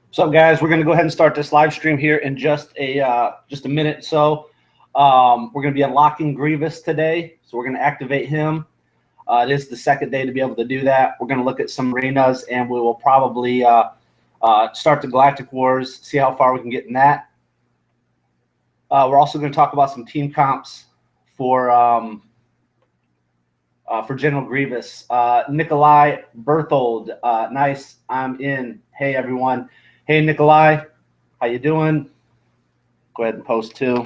What's up, guys? We're going to go ahead and start this live stream here in just a minute. So we're going to be unlocking Grievous today. So we're going to activate him. It is the second day to be able to do that. We're going to look at some arenas, and we will probably start the Galactic Wars, see how far we can get in that. We're also going to talk about some team comps for General Grievous. Nikolai Berthold, nice. I'm in. Hey, everyone. Hey, Nikolai, how you doing? Go ahead and post too.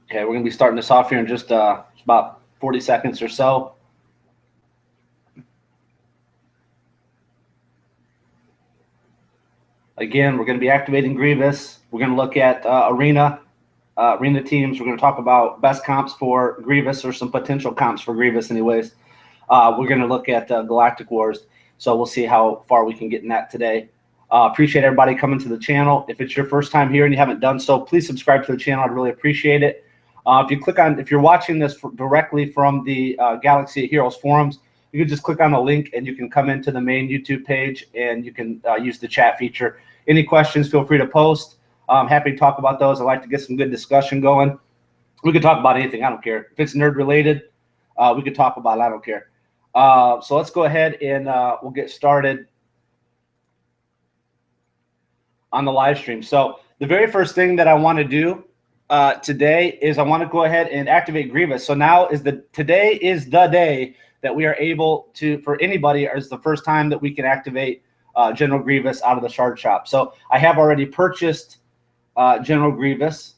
Okay, we're going to be starting this off here in just about 40 seconds or so. Again, we're going to be activating Grievous. We're going to look at arena teams. We're going to talk about best comps for Grievous, or some potential comps for Grievous anyways. We're going to look at Galactic Wars. So we'll see how far we can get in that today. Appreciate everybody coming to the channel. If it's your first time here and you haven't done so, please subscribe to the channel. I'd really appreciate it. If you're watching this directly from the Galaxy Heroes forums, you can just click on the link and you can come into the main YouTube page and you can use the chat feature. Any questions, feel free to post. I'm happy to talk about those. I like to get some good discussion going. We could talk about anything. I don't care. If it's nerd related, we could talk about it. I don't care. So let's go ahead and we'll get started on the live stream. So the very first thing that I want to do today is I want to go ahead and activate Grievous. So today is the day that we are able to, for anybody, or is the first time that we can activate General Grievous out of the shard shop. So I have already purchased General Grievous.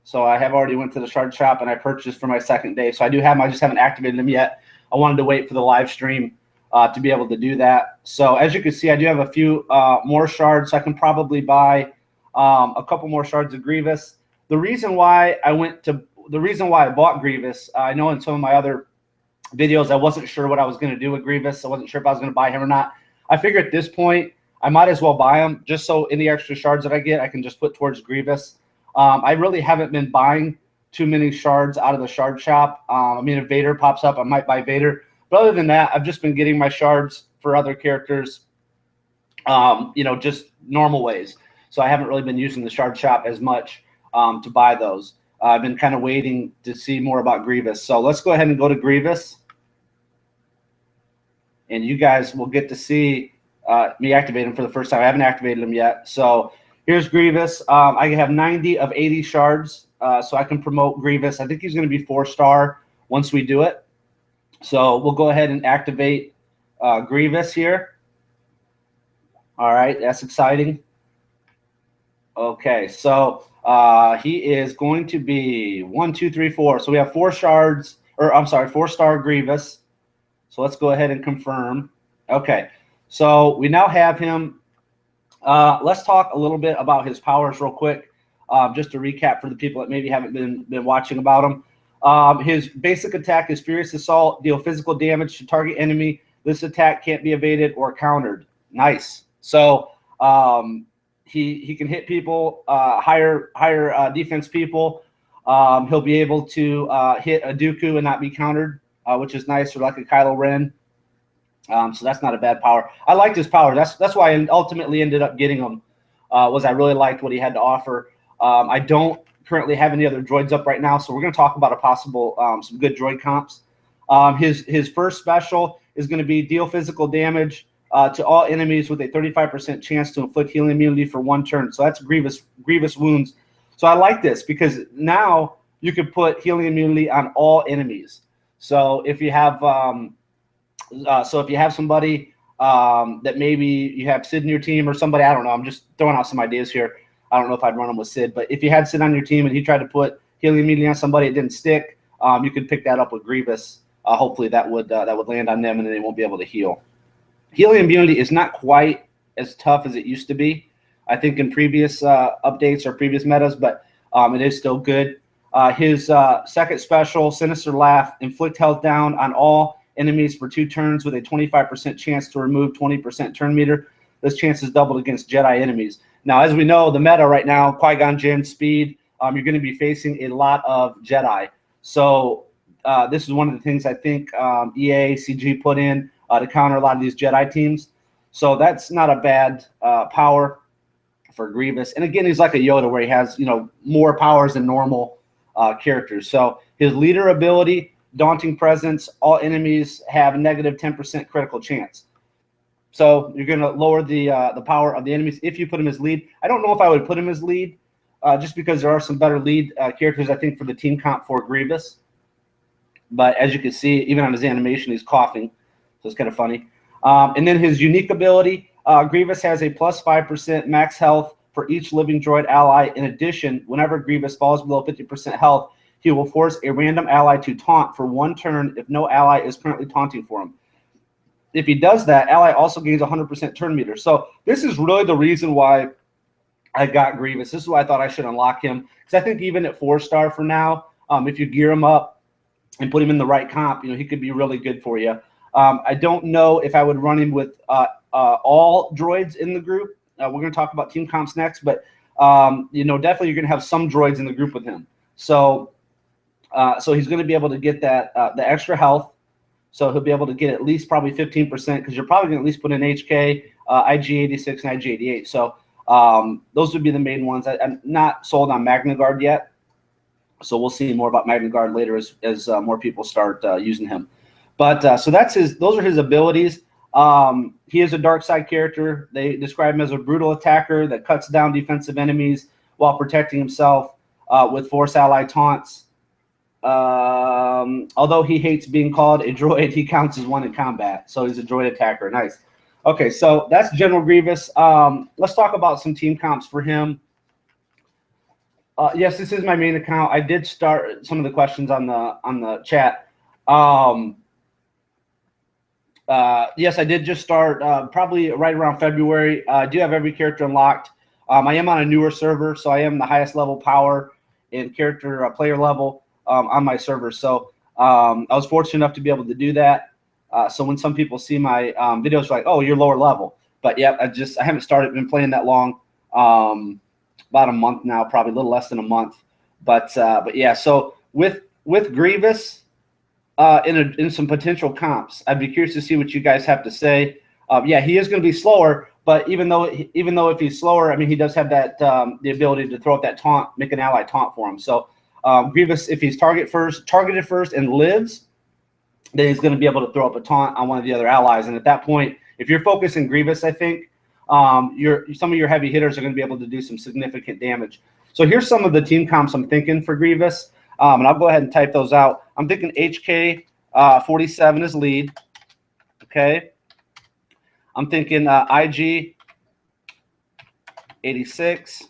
So I have already went to the shard shop and I purchased for my second day. So I do have him. I just haven't activated him yet. I wanted to wait for the live stream to be able to do that. So as you can see, I do have a few more shards. So I can probably buy a couple more shards of Grievous. The reason why I bought Grievous, I know in some of my other videos I wasn't sure what I was going to do with Grievous. I wasn't sure if I was going to buy him or not. I figure at this point I might as well buy him, just so any extra shards that I get I can just put towards Grievous. I really haven't been buying too many shards out of the shard shop. I mean, if Vader pops up, I might buy Vader. But other than that, I've just been getting my shards for other characters, just normal ways. So I haven't really been using the shard shop as much to buy those. I've been kind of waiting to see more about Grievous. So let's go ahead and go to Grievous. And you guys will get to see me activate him for the first time. I haven't activated him yet. So here's Grievous. I have 90 of 80 shards, so I can promote Grievous. I think he's going to be 4-star once we do it. So we'll go ahead and activate Grievous here. All right, that's exciting. Okay, so he is going to be 1, 2, 3, 4. So we have 4 shards, or I'm sorry, 4-star Grievous. So let's go ahead and confirm. Okay, so we now have him. Let's talk a little bit about his powers real quick, just to recap for the people that maybe haven't been watching about him. His basic attack is Furious Assault, deal physical damage to target enemy. This attack can't be evaded or countered. Nice. So he can hit people, higher defense people. He'll be able to hit a Dooku and not be countered, which is nice, or like a Kylo Ren. So that's not a bad power. I liked his power. That's why I ultimately ended up getting him. Was I really liked what he had to offer. I don't currently have any other droids up right now, so we're going to talk about a possible some good droid comps. His first special is going to be deal physical damage to all enemies with a 35% chance to inflict healing immunity for 1 turn. So that's Grievous wounds. So I like this because now you can put healing immunity on all enemies. So if you have somebody that maybe you have Sid in your team, or somebody, I don't know, I'm just throwing out some ideas here. I don't know if I'd run them with Sid, but if you had Sid on your team and he tried to put healing immunity on somebody, it didn't stick, you could pick that up with Grievous. Hopefully that would land on them and then they won't be able to heal. Healing immunity is not quite as tough as it used to be, I think, in previous updates or previous metas, but it is still good. His second special, Sinister Laugh, inflict health down on all enemies for 2 turns with a 25% chance to remove 20% turn meter. This chance is doubled against Jedi enemies. Now, as we know, the meta right now, Qui-Gon Jinn, speed, you're going to be facing a lot of Jedi. So this is one of the things I think EA, CG put in to counter a lot of these Jedi teams. So that's not a bad power for Grievous. And again, he's like a Yoda where he has, you know, more powers than normal characters. So his leader ability, daunting presence, all enemies have a negative 10% critical chance. So you're going to lower the power of the enemies if you put him as lead. I don't know if I would put him as lead, just because there are some better lead characters, I think, for the team comp for Grievous. But as you can see, even on his animation, he's coughing. So it's kind of funny. And then his unique ability, Grievous has a plus 5% max health for each living droid ally. In addition, whenever Grievous falls below 50% health, he will force a random ally to taunt for 1 turn if no ally is currently taunting for him. If he does that, ally also gains 100% turn meter. So this is really the reason why I got Grievous. This is why I thought I should unlock him. Because I think even at 4-star for now, if you gear him up and put him in the right comp, you know, he could be really good for you. I don't know if I would run him with all droids in the group. We're going to talk about team comps next, but you know, definitely you're going to have some droids in the group with him. So he's going to be able to get that the extra health. So he'll be able to get at least probably 15% because you're probably going to at least put in HK, IG86, and IG88. So those would be the main ones. I'm not sold on Magna Guard yet. So we'll see more about Magna Guard later as more people start using him. But so that's those are his abilities. He is a dark side character. They describe him as a brutal attacker that cuts down defensive enemies while protecting himself with Force ally taunts. Although he hates being called a droid, he counts as one in combat. So he's a droid attacker. Nice. Okay, so that's General Grievous. Let's talk about some team comps for him. Yes, this is my main account. I did start some of the questions on the chat. Yes, I did just start probably right around February. I do have every character unlocked. I am on a newer server, so I am the highest level power and character player level on my server. So I was fortunate enough to be able to do that. So when some people see my videos, like, oh, you're lower level. But yeah, I haven't been playing that long. About a month now, probably a little less than a month. But yeah, so with Grievous in some potential comps, I'd be curious to see what you guys have to say. Yeah, he is going to be slower, but even though if he's slower, I mean, he does have that the ability to throw up that taunt, make an ally taunt for him. So Grievous, if he's targeted first and lives, then he's going to be able to throw up a taunt on one of the other allies. And at that point, if you're focusing Grievous, I think some of your heavy hitters are going to be able to do some significant damage. So here's some of the team comps I'm thinking for Grievous, and I'll go ahead and type those out. I'm thinking HK 47 is lead. Okay. I'm thinking IG 86,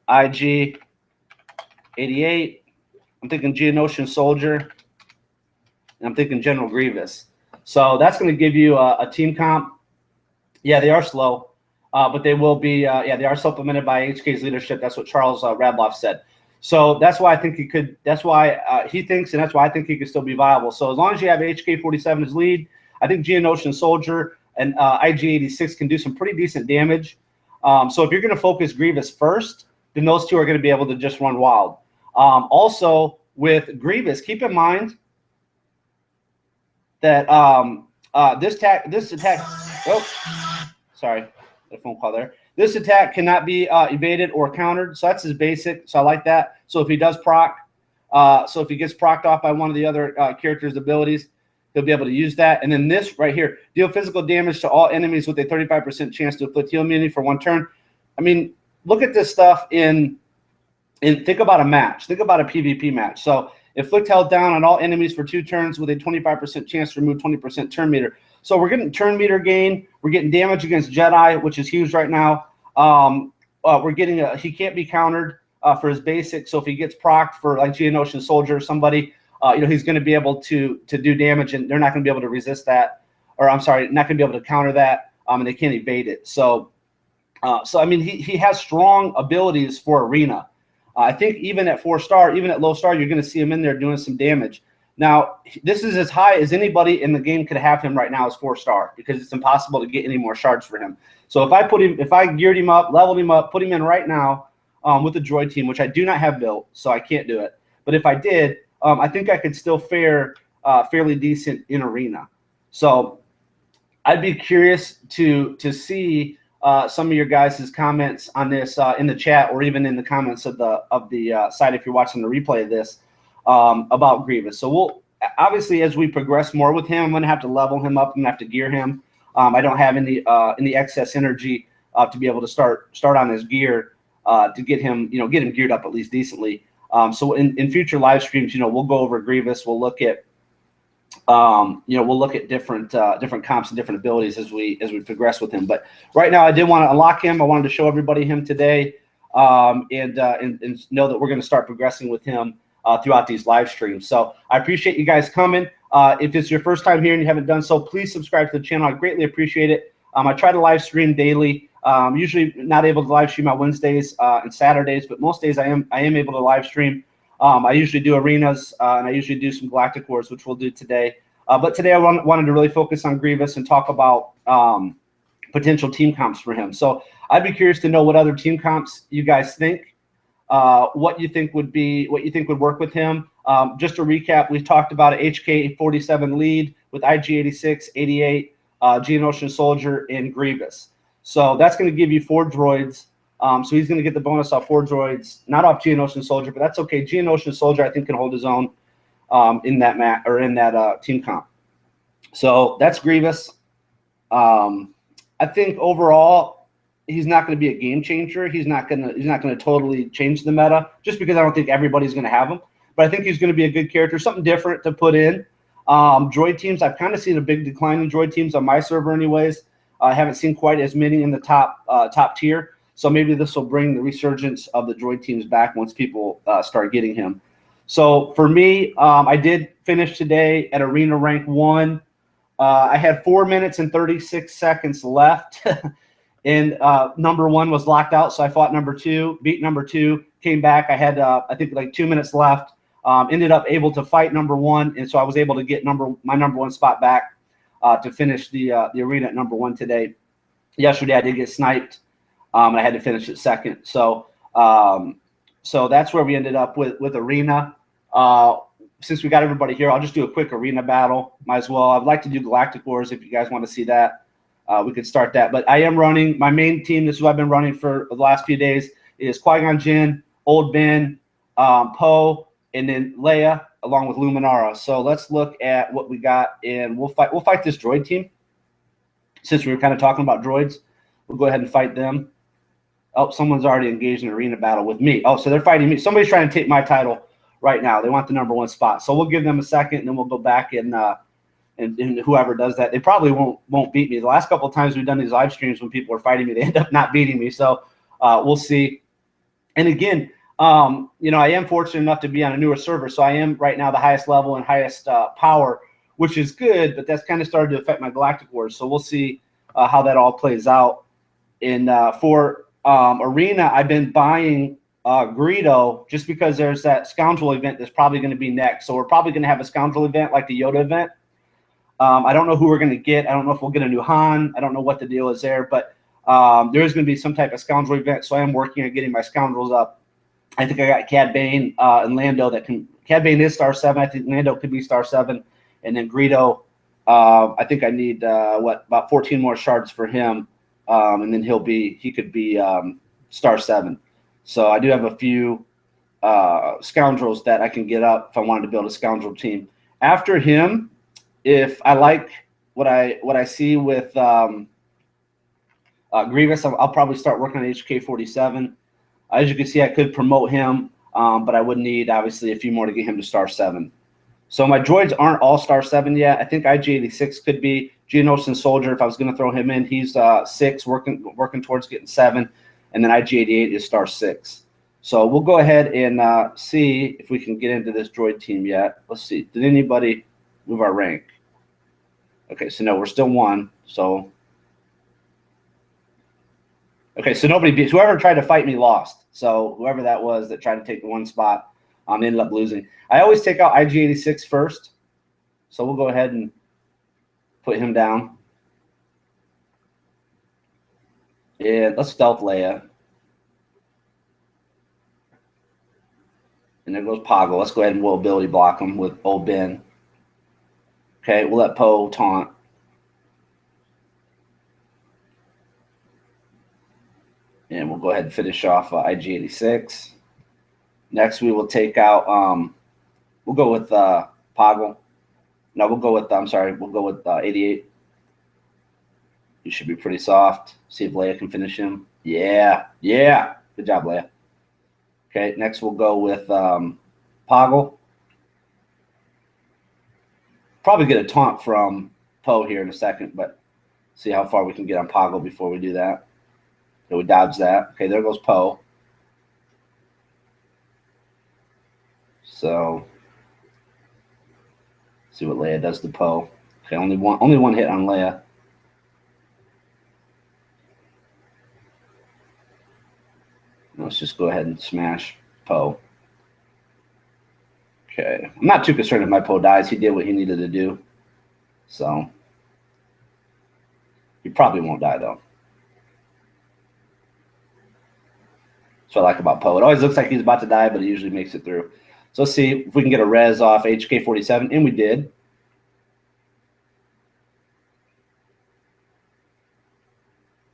IG 88. I'm thinking Geonosian Soldier, and I'm thinking General Grievous. So that's going to give you a team comp. Yeah, they are slow, but they will be. Yeah, they are supplemented by HK's leadership. That's what Charles Radloff said. So that's why I think he could. That's why he thinks, and that's why I think he could still be viable. So as long as you have HK 47 as lead, I think Geonosian Soldier and IG 86 can do some pretty decent damage. So if you're going to focus Grievous first, then those two are going to be able to just run wild. Also, with Grievous, keep in mind that this attack. Oh, sorry, the phone call there. This attack cannot be evaded or countered. So that's his basic. So I like that. So if he does proc, so if he gets procced off by one of the other character's abilities, he'll be able to use that. And then this right here, deal physical damage to all enemies with a 35% chance to inflict heal immunity for 1 turn. I mean, look at this stuff in think about a match. Think about a PvP match. So inflict health down on all enemies for 2 turns with a 25% chance to remove 20% turn meter. So we're getting turn meter gain. We're getting damage against Jedi, which is huge right now. We're getting he can't be countered for his basic. So if he gets procced for like Geonosian Soldier or somebody, he's going to be able to do damage, and they're not going to be able to resist that, or I'm sorry, not going to be able to counter that, and they can't evade it. So I mean, he has strong abilities for arena. I think even at 4-star, even at low star, you're going to see him in there doing some damage. Now, this is as high as anybody in the game could have him right now as 4-star, because it's impossible to get any more shards for him. So if I geared him up, leveled him up, put him in right now with the droid team, which I do not have built, so I can't do it. But if I did, I think I could still fare fairly decent in arena. So I'd be curious to see some of your guys' comments on this in the chat, or even in the comments of the site if you're watching the replay of this, about Grievous. So we'll obviously, as we progress more with him, I'm going to have to level him up. I'm going to have to gear him. I don't have any excess energy to be able to start on his gear to get him geared up at least decently. So in future live streams, we'll go over Grievous. We'll look at different comps and different abilities as we progress with him. But right now, I did want to unlock him. I wanted to show everybody him today, and know that we're going to start progressing with him throughout these live streams. So I appreciate you guys coming. If it's your first time here and you haven't done so, please subscribe to the channel. I greatly appreciate it. I try to live stream daily. Usually not able to live stream on Wednesdays and Saturdays, but most days I am able to live stream. I usually do arenas, and I usually do some Galactic Wars, which we'll do today. But today I wanted to really focus on Grievous and talk about potential team comps for him. So I'd be curious to know what other team comps you guys think, what you think would work with him. Just to recap, we've talked about an HK-47 lead with IG-86, 88, Geonosian Soldier, and Grievous. So that's going to give you 4 droids. So he's going to get the bonus off 4 droids, not off Geonosian Soldier, but that's okay. Geonosian Soldier, I think, can hold his own in that team comp. So that's Grievous. I think overall he's not going to be a game changer. He's not going to totally change the meta, just because I don't think everybody's going to have him. But I think he's going to be a good character, something different to put in. Droid teams, I've kind of seen a big decline in droid teams on my server, anyways. I haven't seen quite as many in the top tier. So maybe this will bring the resurgence of the droid teams back once people start getting him. So for me, I did finish today at Arena Rank 1. I had 4 minutes and 36 seconds left, and number 1 was locked out. So I fought number 2, beat number 2, came back. I had I think like 2 minutes left. Ended up able to fight number 1, and so I was able to get my number 1 spot back to finish the arena at number 1 today. Yesterday I did get sniped. I had to finish it second. So that's where we ended up with arena. Since we got everybody here, I'll just do a quick arena battle. Might as well. I'd like to do Galactic Wars if you guys want to see that. We could start that. But I am running my main team. This is what I've been running for the last few days. Is Qui-Gon Jinn, Old Ben, Poe, and then Leia, along with Luminara. So let's look at what we got, and we'll fight this droid team. Since we were kind of talking about droids, we'll go ahead and fight them. Oh, someone's already engaged in an arena battle with me. Oh, so they're fighting me. Somebody's trying to take my title right now. They want the number 1 spot. So we'll give them a second, and then we'll go back and whoever does that, they probably won't beat me. The last couple of times we've done these live streams when people are fighting me, they end up not beating me. So we'll see. And again, I am fortunate enough to be on a newer server, so I am right now the highest level and highest power, which is good. But that's kind of started to affect my Galactic Wars. So we'll see how that all plays out. And for arena, I've been buying Greedo just because there's that scoundrel event that's probably going to be next. So we're probably going to have a scoundrel event like the Yoda event. I don't know who we're going to get. I don't know if we'll get a new Han. I don't know what the deal is there, but there is going to be some type of scoundrel event. So I am working on getting my scoundrels up. I think I got Cad Bane and Lando that can. Cad Bane is star 7. I think Lando could be star 7, and then Greedo. I think I need about 14 more shards for him. And then he could be star 7. So I do have a few scoundrels that I can get up if I wanted to build a scoundrel team. After him, if I like what I see with Grievous, I'll probably start working on HK-47. As you can see, I could promote him, but I would need obviously a few more to get him to star 7. So my droids aren't all star 7 yet. I think IG-86 could be. Geonosian Soldier, if I was going to throw him in, he's 6, working towards getting 7, and then IG-88 is star 6. So we'll go ahead and see if we can get into this droid team yet. Let's see. Did anybody move our rank? Okay, so no, we're still 1. So okay, so nobody beats. Whoever tried to fight me lost. So whoever that was that tried to take the 1 spot, ended up losing. I always take out IG-86 first. So we'll go ahead and put him down. And let's stealth Leia. And there goes Poggle. Let's go ahead and we'll ability block him with old Ben. Okay, we'll let Poe taunt. And we'll go ahead and finish off IG-86. Next, we will take out, we'll go with Poggle. No, we'll go with, I'm sorry, we'll go with 88. He should be pretty soft. See if Leia can finish him. Yeah. Good job, Leia. Okay, next we'll go with Poggle. Probably get a taunt from Poe here in a second, but see how far we can get on Poggle before we do that. So we dodge that. Okay, there goes Poe. So see what Leia does to Poe. Okay, only one hit on Leia. Let's just go ahead and smash Poe. Okay, I'm not too concerned if my Poe dies. He did what he needed to do. So he probably won't die though. That's what I like about Poe. It always looks like he's about to die, but he usually makes it through. So let's see if we can get a res off HK-47, and we did.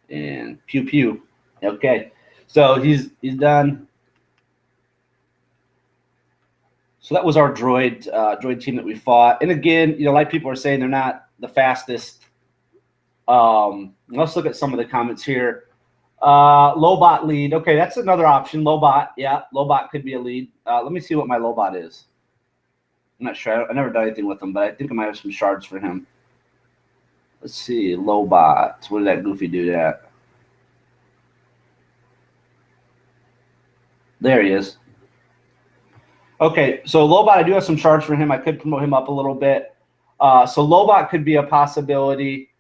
And pew pew. Okay, so he's done. So that was our droid team that we fought. And again, you know, like people are saying, they're not the fastest. Let's look at some of the comments here. Lobot lead. Okay, that's another option. Lobot, yeah, Lobot could be a lead. Let me see what my Lobot is. I'm not sure. I've never done anything with him, but I think I might have some shards for him. Let's see, Lobot. What did that goofy do that? There he is. Okay, so Lobot, I do have some shards for him. I could promote him up a little bit. So Lobot could be a possibility.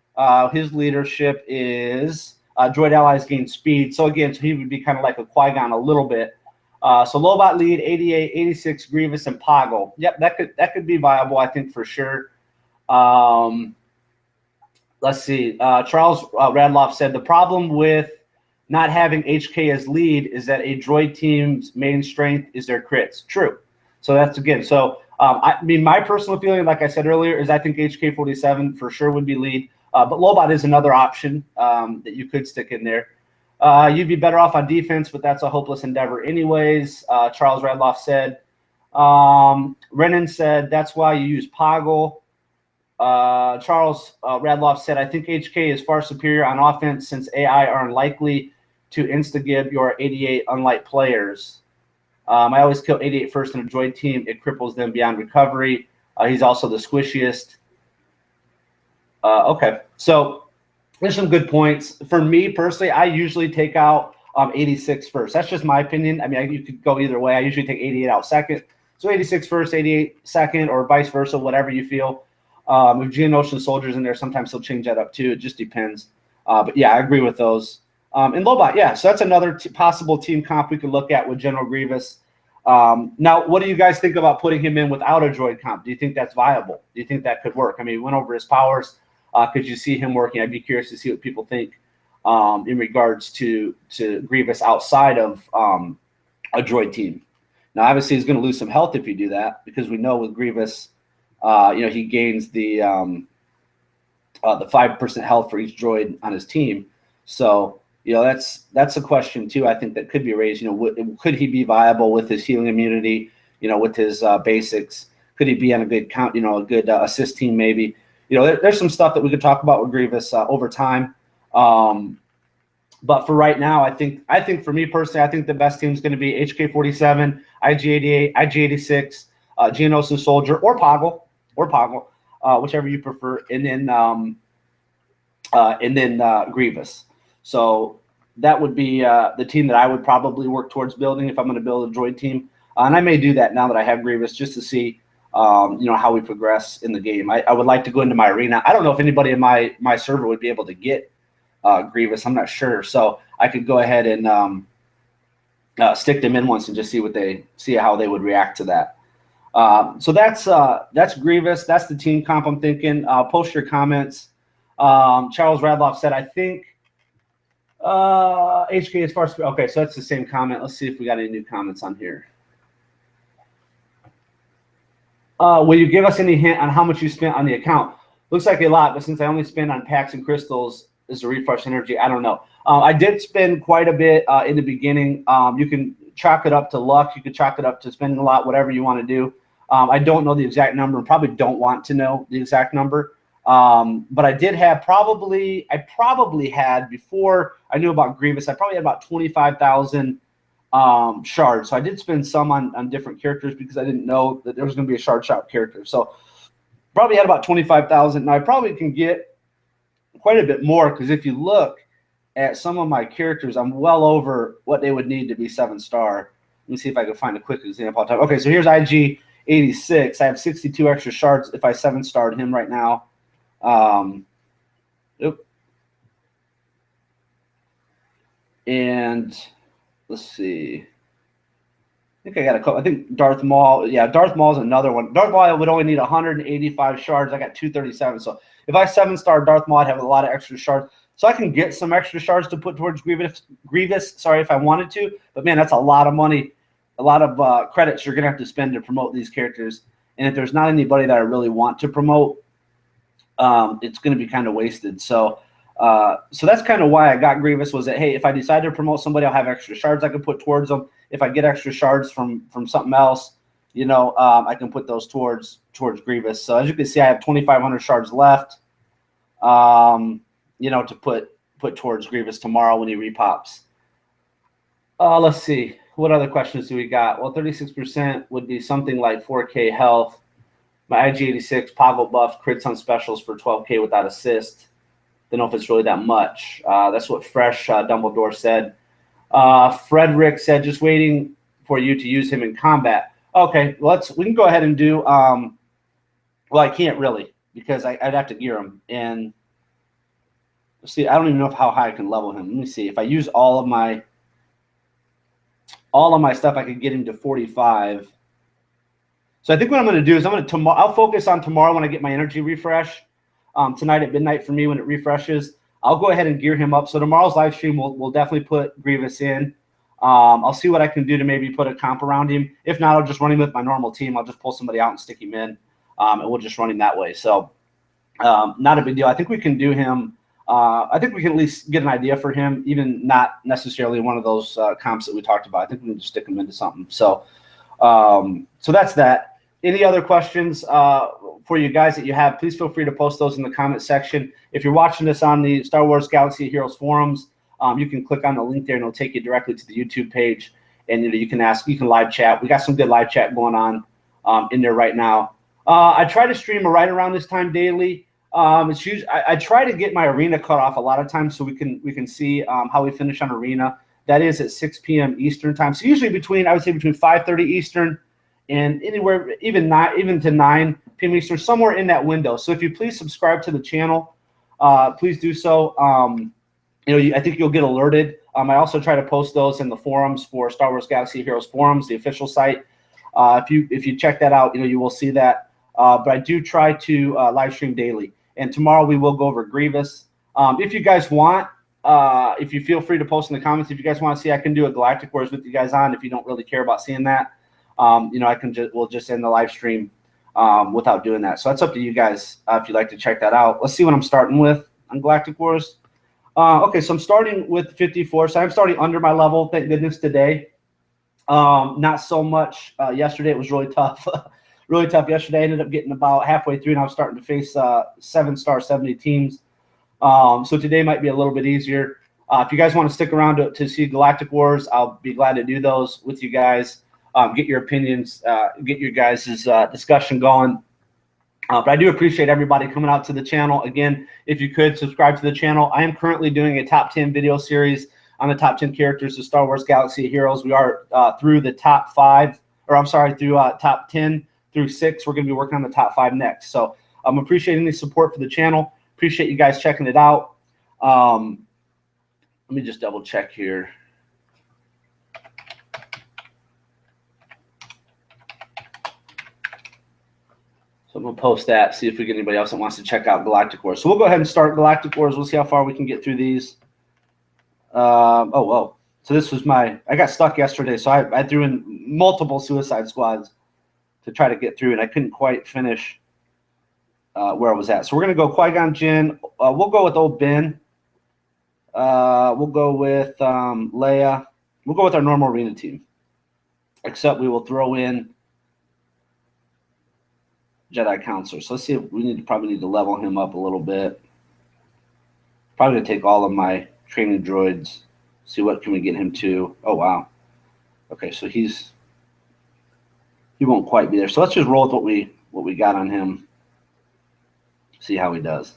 His leadership is droid allies gain speed. So again, so he would be kind of like a Qui-Gon a little bit. So Lobot lead 88, 86, Grievous, and Poggle. Yep, that could be viable, I think, for sure. Let's see. Charles Radloff said the problem with not having HK as lead is that a droid team's main strength is their crits. True. So that's again. So I mean, my personal feeling, like I said earlier, is I think HK-47 for sure would be lead. But Lobot is another option that you could stick in there. You'd be better off on defense, but that's a hopeless endeavor anyways. Charles Radloff said. Renan said that's why you use Poggle. Charles Radloff said, I think HK is far superior on offense since AI are unlikely to insta-gib your 88 unlike players. I always kill 88 first in a droid team. It cripples them beyond recovery. He's also the squishiest. Okay, so there's some good points. For me personally, I usually take out 86 first. That's just my opinion. I mean, you could go either way. I usually take 88 out second. So 86 first, 88 second, or vice versa, whatever you feel. If Geonosian soldiers in there, sometimes he'll change that up too. It just depends. But yeah, I agree with those. And Lobot, yeah, so that's another possible team comp we could look at with General Grievous. Now, what do you guys think about putting him in without a droid comp? Do you think that's viable? Do you think that could work? I mean, we went over his powers. Could you see him working? I'd be curious to see what people think in regards to Grievous outside of a droid team. Now, obviously, he's going to lose some health if you do that, because we know with Grievous, you know, he gains the 5% health for each droid on his team. So, you know, that's a question too. I think that could be raised. You know, could he be viable with his healing immunity? You know, with his basics, could he be on a good count? You know, a good assist team maybe. You know, there's some stuff that we could talk about with Grievous over time. But for right now, I think for me personally, I think the best team is going to be HK-47, IG-88, IG-86, Geonosian Soldier, or Poggle, whichever you prefer, and then Grievous. So that would be the team that I would probably work towards building if I'm going to build a droid team. And I may do that now that I have Grievous, just to see you know, how we progress in the game. I would like to go into my arena. I don't know if anybody in my server would be able to get Grievous. I'm not sure. So I could go ahead and stick them in once and just see how they would react to that. So that's Grievous. That's the team comp I'm thinking. Post your comments. Charles Radloff said, I think HK as far as, okay, so that's the same comment. Let's see if we got any new comments on here. Will you give us any hint on how much you spent on the account? Looks like a lot, but since I only spend on packs and crystals as a refresh energy, I don't know. I did spend quite a bit in the beginning. You can chalk it up to luck. You could chalk it up to spending a lot, whatever you want to do. I don't know the exact number and probably don't want to know the exact number. But I did have I probably had, before I knew about Grievous, I probably had about 25,000 shards. So I did spend some on different characters because I didn't know that there was going to be a shard shop character. So probably had about 25,000. Now I probably can get quite a bit more, because if you look at some of my characters, I'm well over what they would need to be 7-star. Let me see if I can find a quick example. Okay, so here's IG 86. I have 62 extra shards if I 7-starred him right now. And let's see. I think I got a couple. I think Darth Maul. Yeah, Darth Maul is another one. Darth Maul, I would only need 185 shards. I got 237. So if I 7-star Darth Maul, I'd have a lot of extra shards. So I can get some extra shards to put towards Grievous. Sorry, if I wanted to. But man, that's a lot of money, a lot of credits you're gonna have to spend to promote these characters. And if there's not anybody that I really want to promote, it's going to be kind of wasted. So that's kind of why I got Grievous, was that, hey, if I decide to promote somebody, I'll have extra shards I can put towards them. If I get extra shards from something else, you know, I can put those towards Grievous. So as you can see, I have 2,500 shards left, you know, to put towards Grievous tomorrow when he repops. Let's see. What other questions do we got? Well, 36% would be something like 4K health. My IG86 Poggle buff crits on specials for 12K without assist. Don't know if it's really that much. That's what Fresh Dumbledore said. Frederick said, just waiting for you to use him in combat. Okay, we can go ahead and do. Well, I can't really, because I'd have to gear him. And let's see, I don't even know how high I can level him. Let me see. If I use all of my stuff, I could get him to 45. So I think what I'm going to do is I'll focus on tomorrow when I get my energy refresh. Tonight at midnight for me when it refreshes, I'll go ahead and gear him up. So tomorrow's live stream, we'll definitely put Grievous in. I'll see what I can do to maybe put a comp around him. If not, I'll just run him with my normal team. I'll just pull somebody out and stick him in, and we'll just run him that way. So not a big deal. I think we can do him. I think we can at least get an idea for him, even not necessarily one of those comps that we talked about. I think we can just stick him into something. So so that's that. Any other questions for you guys that you have, please feel free to post those in the comment section. If you're watching this on the Star Wars Galaxy of Heroes forums, you can click on the link there and it'll take you directly to the YouTube page. And you can live chat. We got some good live chat going on in there right now. I try to stream right around this time daily. It's usually, I try to get my arena cut off a lot of times so we can see how we finish on arena. That is at 6 p.m. Eastern time. So usually I would say between 5:30 Eastern and anywhere even to 9 p.m. Eastern, somewhere in that window. So if you please subscribe to the channel, please do so. I think you'll get alerted. I also try to post those in the forums for Star Wars Galaxy Heroes forums, the official site. If you check that out, you will see that. But I do try to live stream daily. And tomorrow we will go over Grievous. If you guys want, if you feel free to post in the comments, if you guys want to see, I can do a Galactic Wars with you guys on. If you don't really care about seeing that, we'll just end the live stream without doing that. So that's up to you guys if you'd like to check that out. Let's see what I'm starting with on Galactic Wars. Okay, so I'm starting with 54. So I'm starting under my level, thank goodness, today. Not so much yesterday. It was really tough. Really tough yesterday. I ended up getting about halfway through, and I was starting to face 7-star 70 teams. So today might be a little bit easier. If you guys want to stick around to see Galactic Wars, I'll be glad to do those with you guys. Get your opinions, get your guys' discussion going. But I do appreciate everybody coming out to the channel. Again, if you could subscribe to the channel. I am currently doing a top 10 video series on the top 10 characters of Star Wars Galaxy of Heroes. We are through the top 5, or I'm sorry, through top 10 through 6. We're going to be working on the top 5 next. So I'm appreciating the support for the channel. Appreciate you guys checking it out. Let me just double check here. So I'm going to post that, see if we get anybody else that wants to check out Galactic Wars. So we'll go ahead and start Galactic Wars. We'll see how far we can get through these. Oh. So this was I got stuck yesterday, so I threw in multiple suicide squads. to try to get through, and I couldn't quite finish where I was at. So we're going to go Qui-Gon Jinn. We'll go with old Ben. We'll go with Leia. We'll go with our normal arena team, except we will throw in Jedi Counselor. So let's see if we probably need to level him up a little bit. Probably going to take all of my training droids, see what can we get him to. Oh, wow. Okay, so he won't quite be there. So let's just roll with what we got on him. See how he does.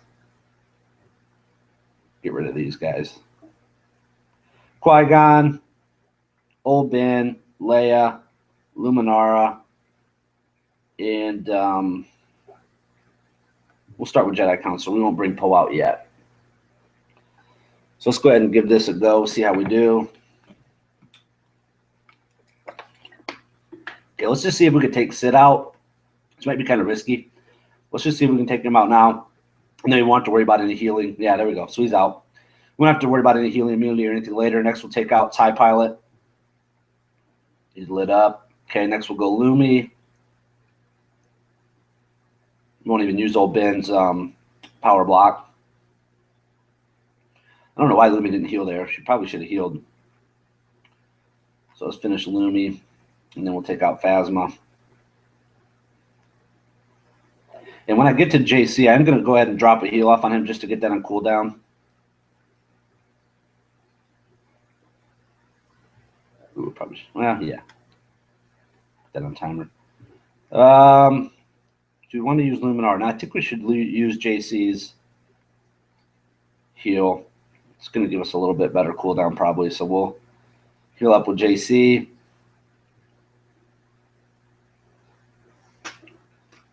Get rid of these guys. Qui-Gon, Old Ben, Leia, Luminara, and we'll start with Jedi Council. We won't bring Poe out yet. So let's go ahead and give this a go, see how we do. Okay, let's just see if we can take Sid out. This might be kind of risky. Let's just see if we can take him out now. And then we won't have to worry about any healing. Yeah, there we go. So he's out. We don't have to worry about any healing immunity or anything later. Next, we'll take out TIE Pilot. He's lit up. Okay, next we'll go Lumi. We won't even use old Ben's power block. I don't know why Lumi didn't heal there. She probably should have healed. So let's finish Lumi, and then we'll take out Phasma. And when I get to JC, I'm going to go ahead and drop a heal off on him just to get that on cooldown. Ooh, probably. Well, yeah. Put that on timer. Do we want to use Luminar? No, I think we should use JC's heal. It's going to give us a little bit better cooldown probably. So we'll heal up with JC.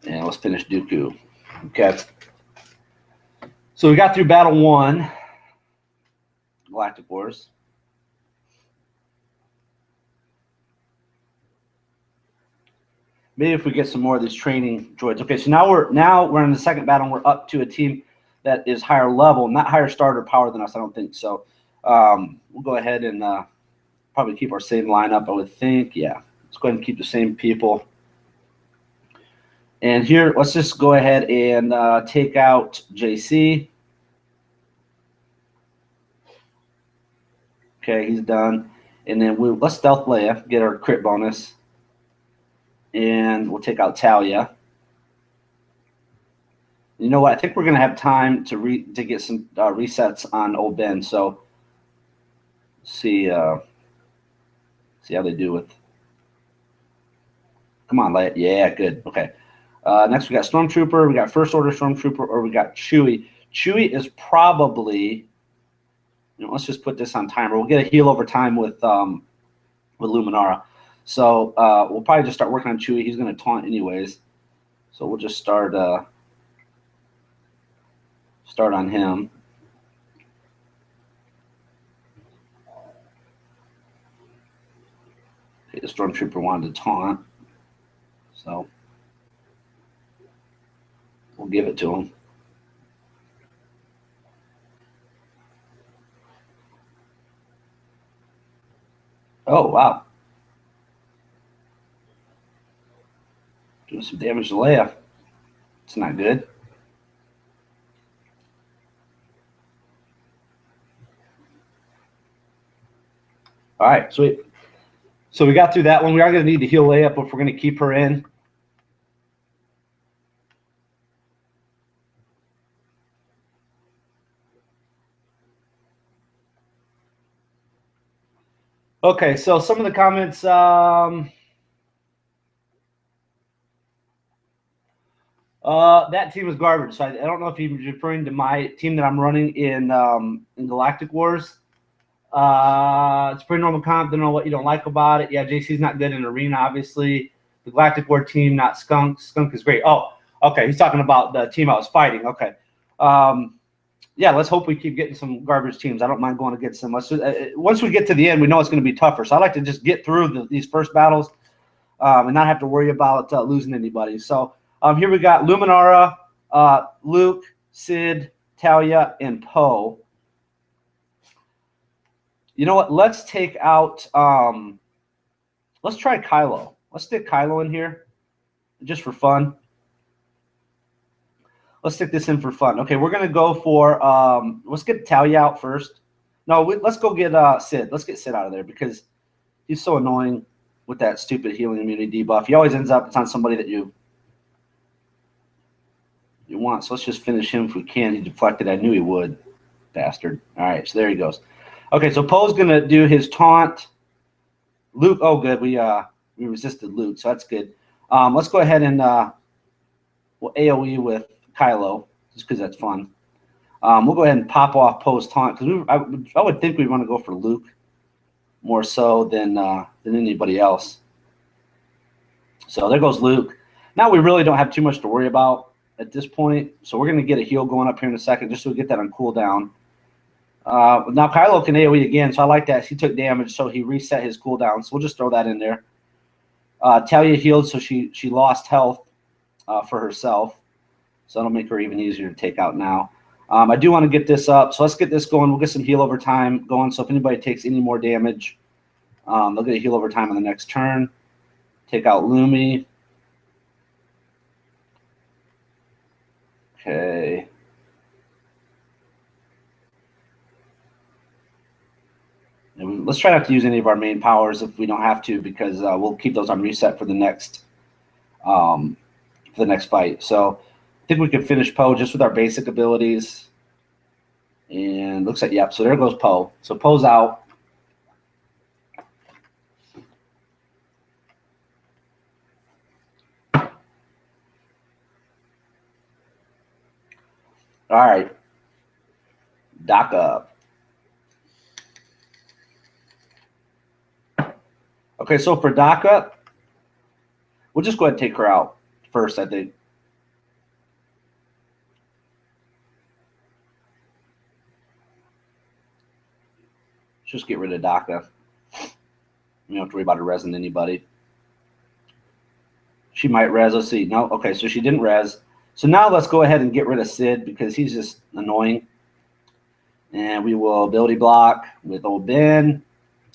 And let's finish Dooku. Okay. So we got through Battle 1, Galactic Wars. Maybe if we get some more of these training droids. Okay, so now we're in the second battle, and we're up to a team that is higher level, not higher starter power than us, I don't think. So we'll go ahead and probably keep our same lineup, I would think. Yeah, let's go ahead and keep the same people. And here, let's just go ahead and take out JC. Okay, he's done. And then let's stealth Leia, get our crit bonus. And we'll take out Talia. You know what? I think we're going to have time to get some resets on old Ben. So see how they do with. Come on, Leia. Yeah, good. Okay. Next, we got Stormtrooper. We got First Order Stormtrooper, or we got Chewie. Chewie is probably. Let's just put this on timer. We'll get a heal over time with Luminara. So we'll probably just start working on Chewie. He's going to taunt anyways. So we'll just start on him. Okay, the Stormtrooper wanted to taunt. So we'll give it to him. Oh, wow. Doing some damage to Leia. It's not good. All right, sweet. So we got through that one. We are going to need to heal Leia up if we're going to keep her in. Okay, so some of the comments. That team is garbage. So I don't know if he was referring to my team that I'm running in Galactic Wars. It's pretty normal comp. Don't know what you don't like about it. Yeah, JC's not good in arena, obviously. The Galactic War team, not Skunk. Skunk is great. Oh, okay. He's talking about the team I was fighting. Okay. Yeah, let's hope we keep getting some garbage teams. I don't mind going against them. Once we get to the end, we know it's going to be tougher. So I like to just get through these first battles and not have to worry about losing anybody. So here we got Luminara, Luke, Sid, Talia, and Poe. You know what? Let's take out let's try Kylo. Let's stick Kylo in here. just for fun. Let's stick this in for fun. Okay, we're gonna go for let's get Talia out first. No, let's go get Sid. Let's get Sid out of there because he's so annoying with that stupid healing immunity debuff. He always ends up it's on somebody that you want. So let's just finish him if we can. He deflected. I knew he would, bastard. All right, so there he goes. Okay, so Poe's gonna do his taunt. Luke, oh good, we resisted Luke, so that's good. Let's go ahead and we'll AOE with Kylo just because that's fun. We'll go ahead and pop off Poe's taunt because I would think we want to go for Luke more so than anybody else. So there goes Luke. Now we really don't have too much to worry about at this point. So we're going to get a heal going up here in a second just so we get that on cooldown. Now Kylo can AoE again, so I like that. He took damage, so he reset his cooldown. So we'll just throw that in there. Talia healed, so she lost health for herself. So that'll make her even easier to take out now. I do want to get this up, so let's get this going. We'll get some heal over time going, so if anybody takes any more damage, they'll get a heal over time on the next turn. Take out Lumi. Okay. And let's try not to use any of our main powers if we don't have to, because we'll keep those on reset for the next fight. So I think we can finish Poe just with our basic abilities. And looks like, yep, so there goes Poe. So Poe's out. All right. Dock up. Okay, so for Daka, we'll just go ahead and take her out first, I think. Just get rid of Daka. You don't have to worry about her resing anybody. She might res. Let's see. No, okay, so she didn't res. So now let's go ahead and get rid of Sid because he's just annoying. And we will ability block with old Ben.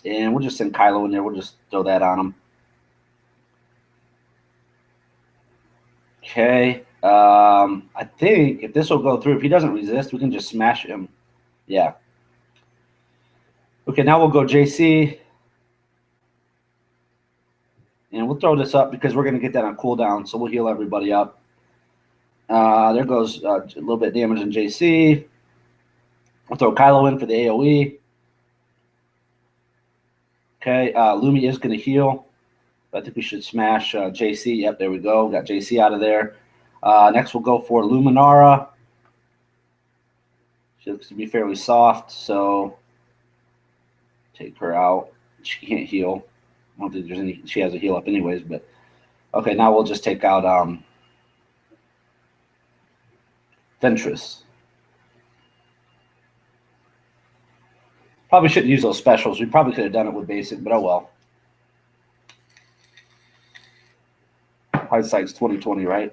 And we'll just send Kylo in there. We'll just throw that on him. Okay. I think if this will go through, if he doesn't resist, we can just smash him. Yeah. Okay, now we'll go JC. And we'll throw this up because we're going to get that on cooldown. So we'll heal everybody up. There goes a little bit of damage on JC. We'll throw Kylo in for the AoE. Okay, Lumi is going to heal. I think we should smash JC. Yep, there we go. Got JC out of there. Next, we'll go for Luminara. She looks to be fairly soft, so take her out. She can't heal. I don't think there's any. She has a heal up anyways, but okay. Now we'll just take out Ventress. Probably shouldn't use those specials. We probably could have done it with basic, but oh well. Hindsight's 20/20, right?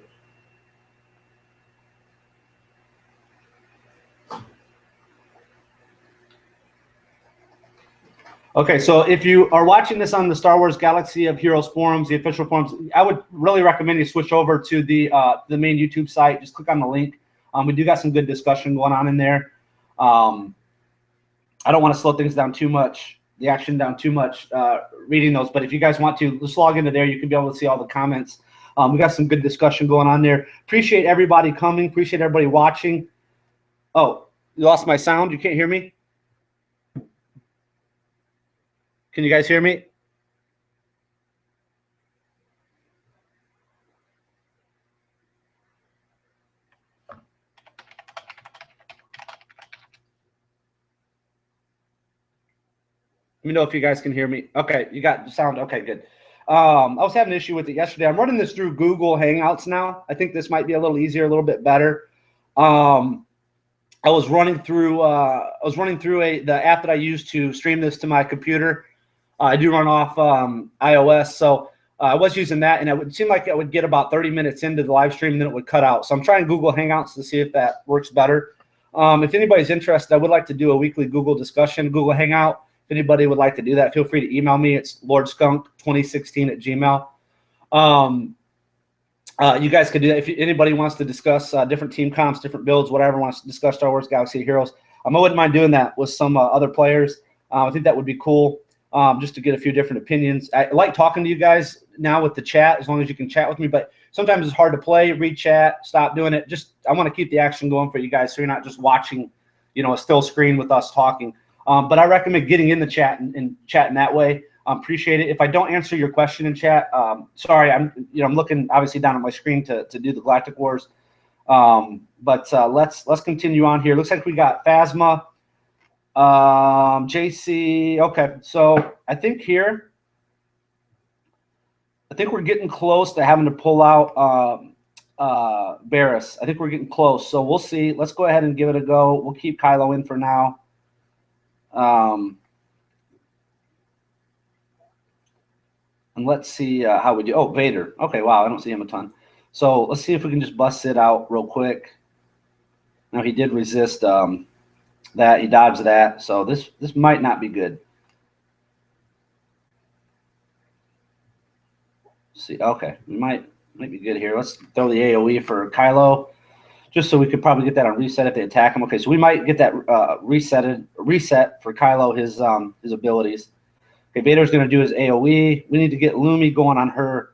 Okay, so if you are watching this on the Star Wars Galaxy of Heroes forums, the official forums, I would really recommend you switch over to the main YouTube site. Just click on the link. We do got some good discussion going on in there. I don't want to slow things down too much, the action down too much, reading those. But if you guys want to, just log into there. You can be able to see all the comments. We got some good discussion going on there. Appreciate everybody coming. Appreciate everybody watching. Oh, you lost my sound? You can't hear me? Can you guys hear me? Let me know if you guys can hear me. Okay, you got the sound. Okay, good. I was having an issue with it yesterday. I'm running this through Google Hangouts now. I think this might be a little easier, a little bit better. I was running through the app that I use to stream this to my computer. I do run off iOS, so I was using that, and it would seem like it would get about 30 minutes into the live stream, and then it would cut out. So I'm trying Google Hangouts to see if that works better. If anybody's interested, I would like to do a weekly Google discussion, Google Hangout. If anybody would like to do that, feel free to email me. It's lordskunk2016@gmail.com. You guys could do that if anybody wants to discuss different team comps, different builds, whatever, wants to discuss Star Wars Galaxy of Heroes. I wouldn't mind doing that with some other players. I think that would be cool, just to get a few different opinions. I like talking to you guys now with the chat, as long as you can chat with me. But sometimes it's hard to play, read chat, stop doing it. Just I want to keep the action going for you guys, so you're not just watching, a still screen with us talking. But I recommend getting in the chat and chatting that way. Appreciate it. If I don't answer your question in chat, sorry. I'm looking obviously down at my screen to do the Galactic Wars. But let's continue on here. Looks like we got Phasma, JC. Okay, so I think we're getting close to having to pull out Barris. I think we're getting close. So we'll see. Let's go ahead and give it a go. We'll keep Kylo in for now. And let's see how we do. Oh, Vader. Okay, wow, I don't see him a ton. So let's see if we can just bust it out real quick. Now he did resist that. He dodged that. So this might not be good. Let's see, okay, we might be good here. Let's throw the AoE for Kylo, just so we could probably get that on reset if they attack him. Okay, so we might get that reset for Kylo, his abilities. Okay, Vader's going to do his AoE. We need to get Lumi going on her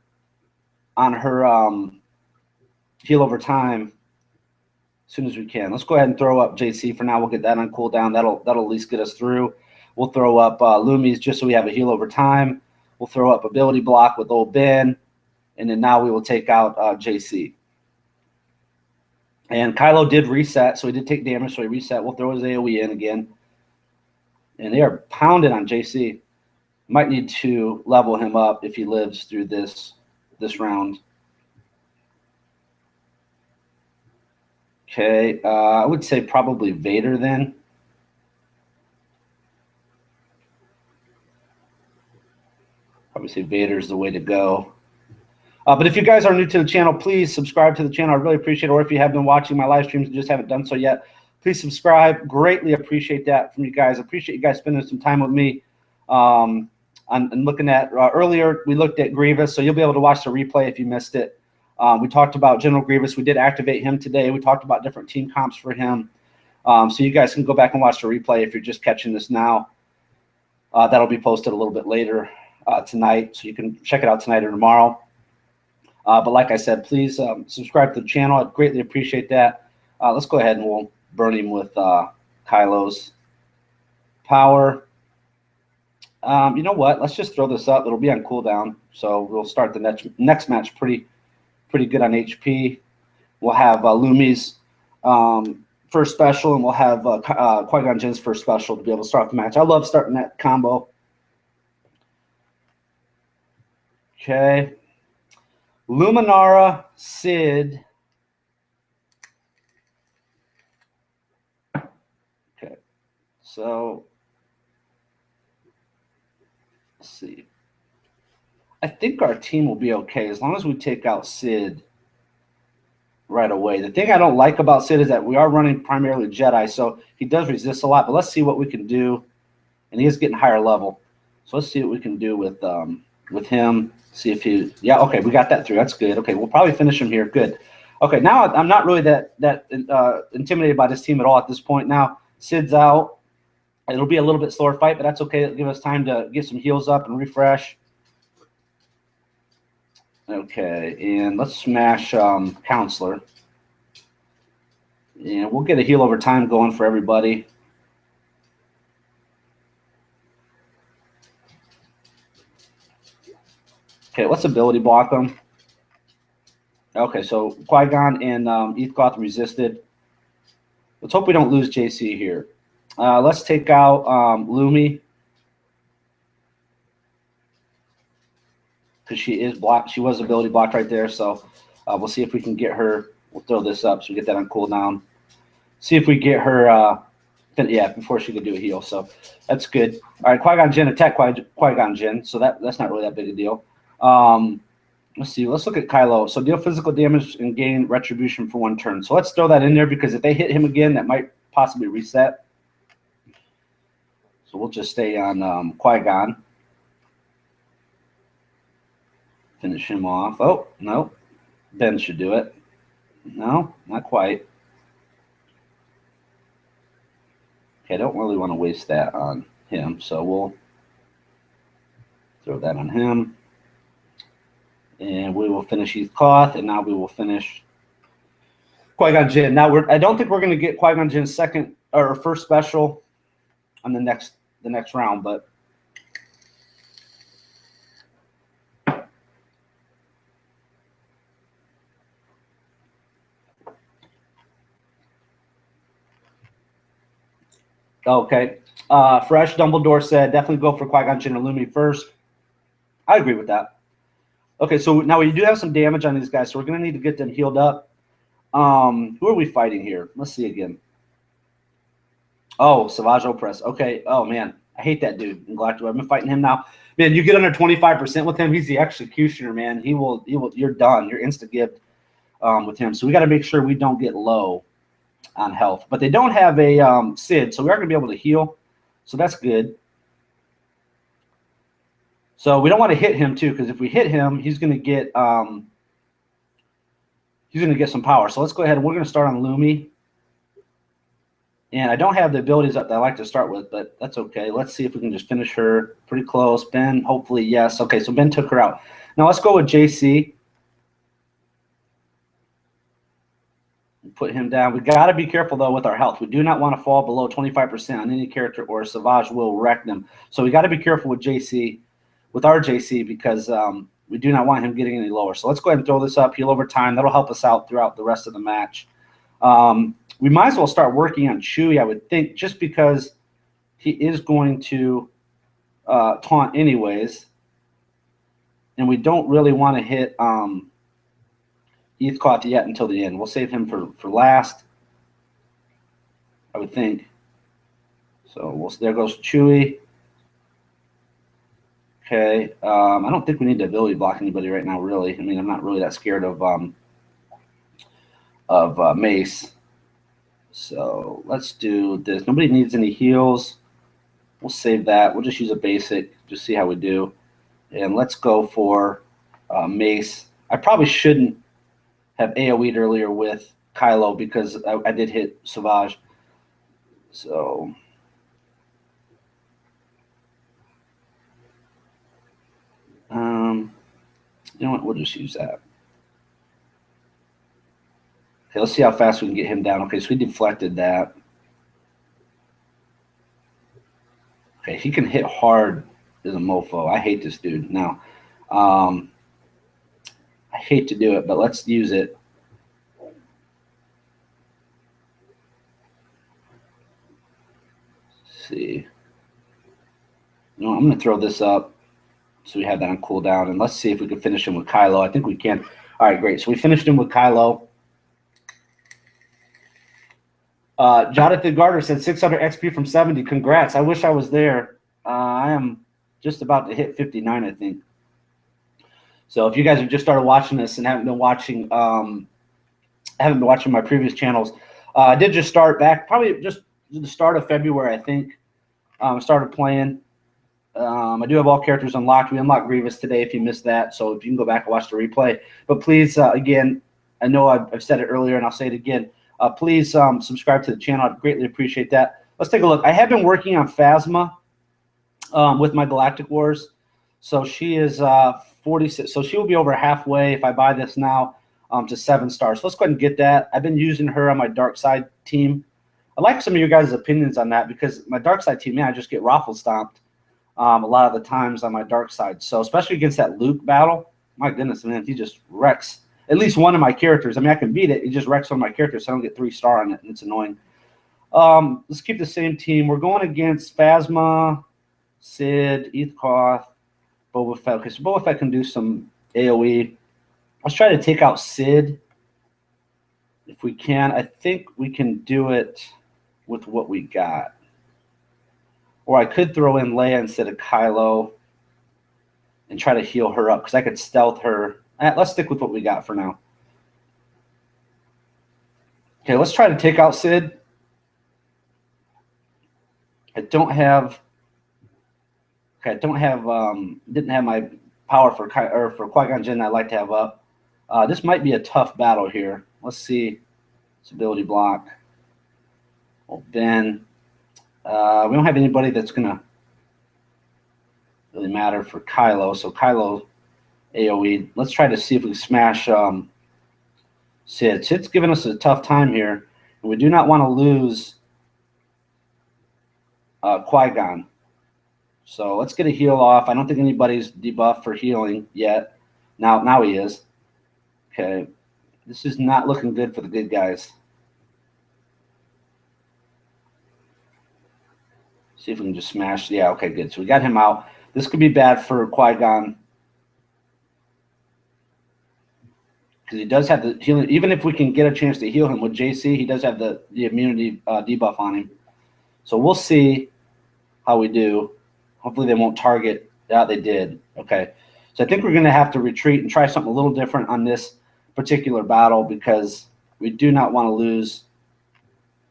heal over time as soon as we can. Let's go ahead and throw up JC for now. We'll get that on cooldown. That'll at least get us through. We'll throw up Lumi's just so we have a heal over time. We'll throw up ability block with old Ben, and then now we will take out JC. And Kylo did reset, so he did take damage, so he reset. We'll throw his AoE in again. And they are pounded on JC. Might need to level him up if he lives through this round. Okay, I would say probably Vader then. Probably say Vader's the way to go. But if you guys are new to the channel, please subscribe to the channel. I really appreciate it. Or if you have been watching my live streams and just haven't done so yet, please subscribe. Greatly appreciate that from you guys. Appreciate you guys spending some time with me. And looking at earlier, we looked at Grievous, so you'll be able to watch the replay if you missed it. We talked about General Grievous. We did activate him today. We talked about different team comps for him. So you guys can go back and watch the replay if you're just catching this now. That'll be posted a little bit later tonight, so you can check it out tonight or tomorrow. But like I said, please subscribe to the channel. I'd greatly appreciate that. Let's go ahead and we'll burn him with Kylo's power. You know what? Let's just throw this up. It'll be on cooldown, so we'll start the next match pretty good on HP. We'll have Lumi's first special, and we'll have Qui-Gon Jinn's first special to be able to start the match. I love starting that combo. Okay. Luminara, Sid. Okay. So let's see. I think our team will be okay as long as we take out Sid right away. The thing I don't like about Sid is that we are running primarily Jedi, so he does resist a lot. But let's see what we can do. And he is getting higher level. So let's see what we can do with him. See if he, yeah, okay, we got that through. That's good. Okay, we'll probably finish him here. Good. Okay, now I'm not really that intimidated by this team at all at this point. Now Sid's out. It'll be a little bit slower fight, but that's okay. It'll give us time to get some heals up and refresh. Okay, and let's smash Counselor. And we'll get a heal over time going for everybody. Okay, let's ability block them. Okay, so Qui-Gon and Ethgoth resisted. Let's hope we don't lose JC here. Let's take out Lumi, because she is blocked. She was ability blocked right there. So we'll see if we can get her. We'll throw this up so we get that on cooldown. See if we get her. Yeah, before she could do a heal. So that's good. All right, Qui-Gon Jinn attack Qui-Gon Jinn. So that's not really that big a deal. Let's see. Let's look at Kylo. So deal physical damage and gain retribution for 1 turn. So let's throw that in there because if they hit him again, that might possibly reset. So we'll just stay on Qui-Gon. Finish him off. Oh, no. Ben should do it. No, not quite. Okay, I don't really want to waste that on him, so we'll throw that on him. And we will finish Heath Koth, and now we will finish Qui-Gon Jinn. Now I don't think we're going to get Qui-Gon Jinn's second or first special on the next round, but okay. Fresh Dumbledore said definitely go for Qui-Gon Jinn or Lumi first. I agree with that. Okay, so now we do have some damage on these guys, so we're going to need to get them healed up. Who are we fighting here? Let's see again. Oh, SWGOH Opress. Okay. Oh man, I hate that dude. I'm glad I've been fighting him now. Man, you get under 25% with him, he's the executioner, man. He will. You're done. You're insta-gibbed with him. So we got to make sure we don't get low on health. But they don't have a Sid, so we are going to be able to heal. So that's good. So we don't want to hit him too, because if we hit him, he's going to get some power. So let's go ahead and we're going to start on Lumi. And I don't have the abilities up that I like to start with, but that's okay. Let's see if we can just finish her pretty close. Ben, hopefully, yes. Okay, so Ben took her out. Now let's go with JC. Put him down. We got to be careful, though, with our health. We do not want to fall below 25% on any character, or SWGOH will wreck them. So we got to be careful with JC, with our JC, because we do not want him getting any lower. So let's go ahead and throw this up, heal over time. That'll help us out throughout the rest of the match. We might as well start working on Chewie, I would think, just because he is going to taunt anyways. And we don't really want to hit Heath Koth yet until the end. We'll save him for last, I would think. So there goes Chewie. Okay. I don't think we need to ability block anybody right now, really. I mean, I'm not really that scared of Mace. So let's do this. Nobody needs any heals. We'll save that. We'll just use a basic, just see how we do. And let's go for Mace. I probably shouldn't have AoE'd earlier with Kylo because I did hit SWGOH. So you know what? We'll just use that. Okay, let's see how fast we can get him down. Okay, so we deflected that. Okay, he can hit hard as a mofo. I hate this dude. Now, I hate to do it, but let's use it. Let's see. You know, I'm going to throw this up so we have that on cooldown, and let's see if we can finish him with Kylo. I think we can. All right, great. So we finished him with Kylo. Jonathan Gardner said 600 XP from 70. Congrats. I wish I was there. I am just about to hit 59, I think. So if you guys have just started watching this and haven't been watching my previous channels, I did just start back, probably just the start of February, I think. Started playing. I do have all characters unlocked. We unlocked Grievous today if you missed that. So if you can go back and watch the replay. But please, again, I know I've said it earlier and I'll say it again. Please subscribe to the channel. I'd greatly appreciate that. Let's take a look. I have been working on Phasma with my Galactic Wars. So she is 46. So she will be over halfway if I buy this now to 7 stars. So let's go ahead and get that. I've been using her on my dark side team. I like some of your guys' opinions on that because my dark side team, man, I just get raffle stomped a lot of the times on my dark side. So especially against that Luke battle, my goodness, man, he just wrecks at least one of my characters. I mean, I can beat it. It just wrecks one of my characters, so I don't get 3-star on it, and it's annoying. Let's keep the same team. We're going against Phasma, Sid, Heath Koth, Boba Fett. Okay, so Boba Fett can do some AoE. Let's try to take out Sid if we can. I think we can do it with what we got. Or I could throw in Leia instead of Kylo and try to heal her up because I could stealth her. Let's stick with what we got for now. Okay, let's try to take out Sid. I don't have. Okay, I don't have. Didn't have my power for Qui-Gon Jinn I'd like to have up. This might be a tough battle here. Let's see. It's ability block. Well, Ben. We don't have anybody that's going to really matter for Kylo. So Kylo AoE. Let's try to see if we can smash Sid. Sid's giving us a tough time here. And we do not want to lose Qui-Gon. So let's get a heal off. I don't think anybody's debuffed for healing yet. Now he is. Okay. This is not looking good for the good guys. See if we can just smash. Yeah, okay, good. So we got him out. This could be bad for Qui-Gon. Because he does have the healing. Even if we can get a chance to heal him with JC, he does have the immunity debuff on him. So we'll see how we do. Hopefully they won't target. Yeah, they did. Okay. So I think we're going to have to retreat and try something a little different on this particular battle because we do not want to lose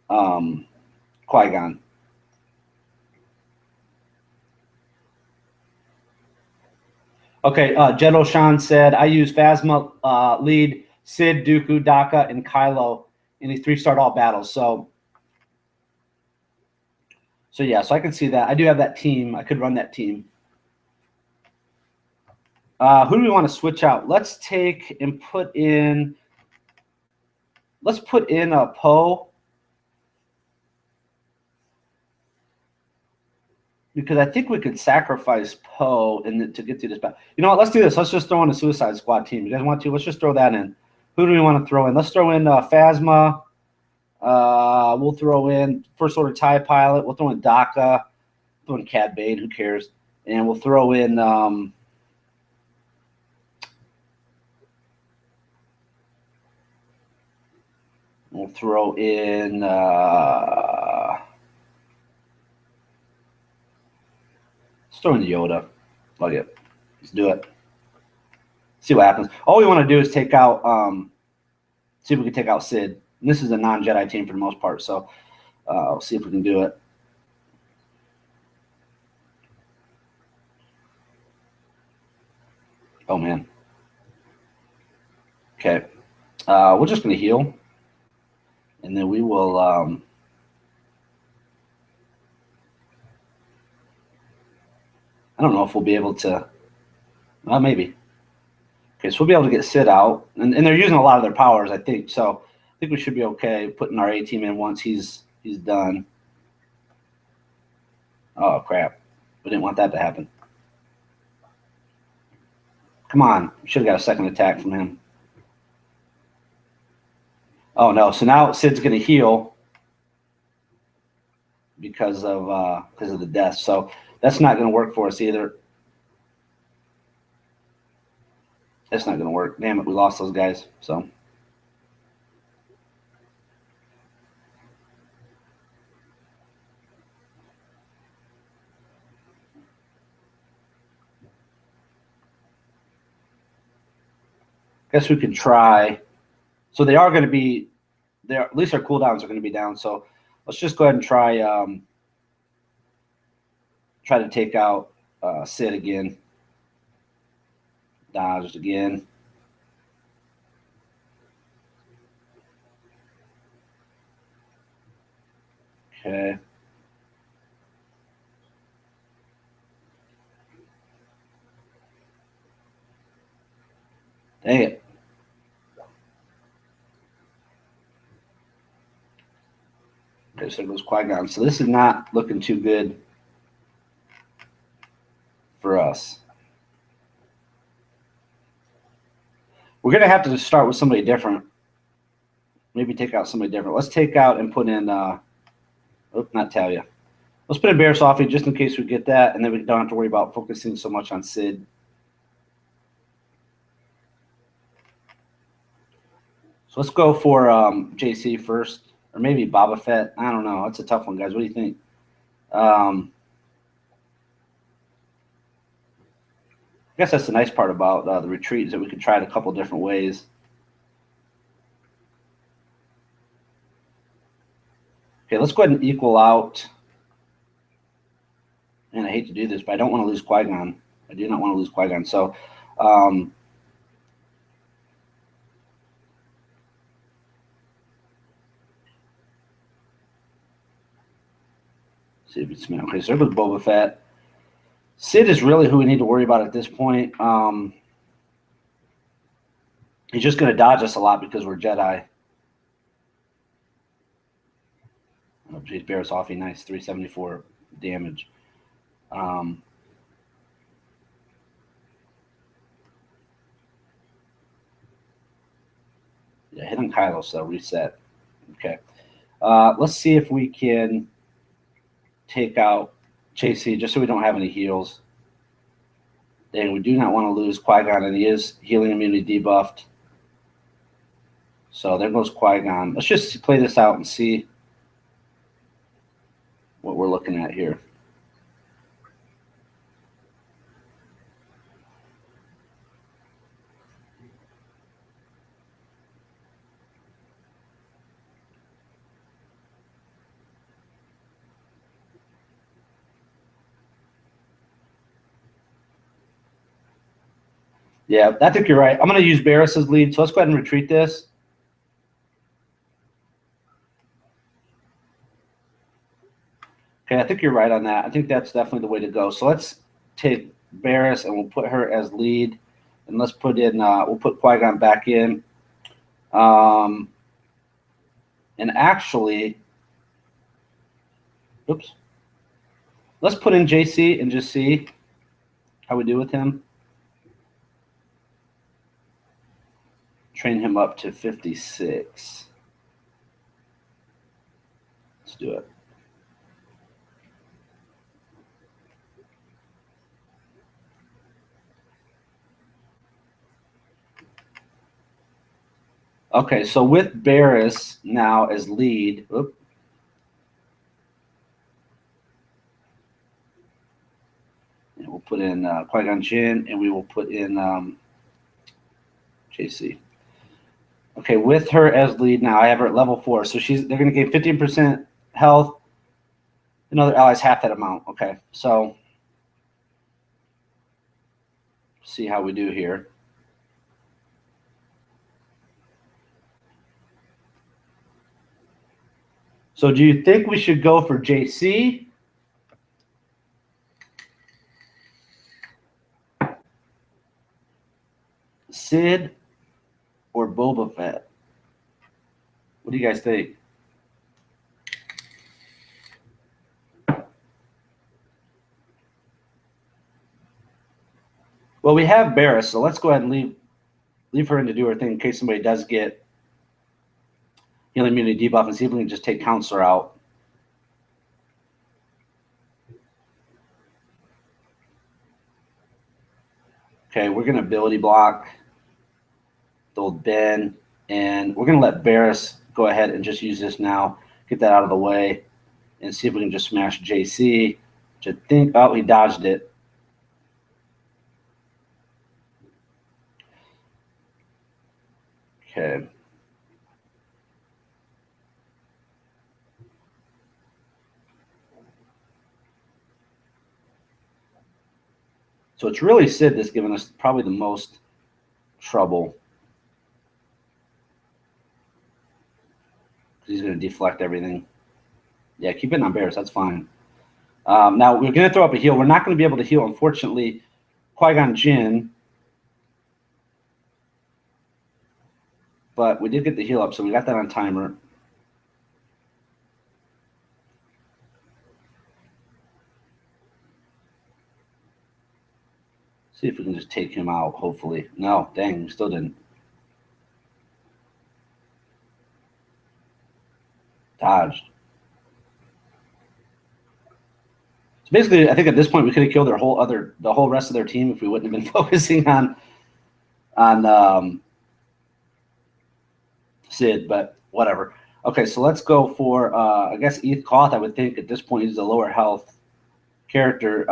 Qui-Gon. Okay, Jed O'Shawn said, I use Phasma lead Sid, Dooku, Daka, and Kylo in these 3-star all battles. So yeah, so I can see that. I do have that team. I could run that team. Who do we want to switch out? Let's take and put in – let's put in a Poe. Because I think we could sacrifice Poe to get through this battle. You know what? Let's do this. Let's just throw in a Suicide Squad team. You guys want to? Let's just throw that in. Who do we want to throw in? Let's throw in Phasma. We'll throw in First Order TIE Pilot. We'll throw in Daka. Throw in Cad Bane. Who cares? And we'll throw in let's throw in Yoda. Fuck it. Let's do it. See what happens. All we want to do is take out see if we can take out Sid. And this is a non-Jedi team for the most part, so we'll see if we can do it. Oh, man. Okay. We're just going to heal. And then we will I don't know if we'll be able to – maybe. Okay, so we'll be able to get Sid out. And they're using a lot of their powers, I think. So I think we should be okay putting our A-team in once he's done. Oh, crap. We didn't want that to happen. Come on. We should have got a second attack from him. Oh, no. So now Sid's going to heal because of the death. So that's not going to work for us either. That's not going to work. Damn it. We lost those guys. So. Guess we could try. So they are going to be there. At least our cooldowns are going to be down. So let's just go ahead and try to take out Sid again. Dodged again. Okay. Dang it. Okay, so it goes Qui-Gon. So this is not looking too good for us. We're going to have to start with somebody different. Maybe take out somebody different. Let's take out and put in, not Talia. Let's put in Bear Softy just in case we get that, and then we don't have to worry about focusing so much on Sid. So let's go for JC first, or maybe Boba Fett. I don't know. It's a tough one, guys. What do you think? I guess that's the nice part about the retreat is that we could try it a couple different ways. Okay, let's go ahead and equal out. And I hate to do this, but I don't want to lose Qui-Gon. I do not want to lose Qui-Gon. So See if it's okay. So there goes Boba Fett. Sid is really who we need to worry about at this point. He's just going to dodge us a lot because we're Jedi. Oh, geez, Barris Offie, nice 374 damage. Yeah, hit on Kylo, so reset. Okay. Let's see if we can take out JC just so we don't have any heals. And we do not want to lose Qui-Gon, and he is healing immunity debuffed. So there goes Qui-Gon. Let's just play this out and see what we're looking at here. Yeah, I think you're right. I'm going to use Barris as lead, so let's go ahead and retreat this. Okay, I think you're right on that. I think that's definitely the way to go. So let's take Barris and we'll put her as lead, and let's put in we'll put Qui-Gon back in. And actually, oops, let's put in JC and just see how we do with him. Train him up to 56. Let's do it. Okay, so with Barris now as lead, and we'll put in Qui-Gon Jinn, and we will put in JC. Okay, with her as lead now, I have her at level 4, so they're going to gain 15% health. Another allies half that amount. Okay, so see how we do here. So do you think we should go for JC? Sid or Boba Fett? What do you guys think? Well, we have Barris, so let's go ahead and leave her in to do her thing in case somebody does get healing immunity debuff, and see if we can just take Counselor out. Okay, we're going to ability block the old Ben, and we're going to let Barris go ahead and just use this now, get that out of the way, and see if we can just smash JC. Which I think, oh, he dodged it. Okay. So it's really Sid that's given us probably the most trouble. He's going to deflect everything. Yeah, keep it on Barris. That's fine. Now, we're going to throw up a heal. We're not going to be able to heal, unfortunately, Qui-Gon Jinn. But we did get the heal up, so we got that on timer. See if we can just take him out, hopefully. No, dang, we still didn't. Dodged. So basically, I think at this point we could have killed the whole rest of their team if we wouldn't have been focusing on Sid, but whatever. Okay, so let's go for I guess Eth Koth. I would think at this point he's a lower health character.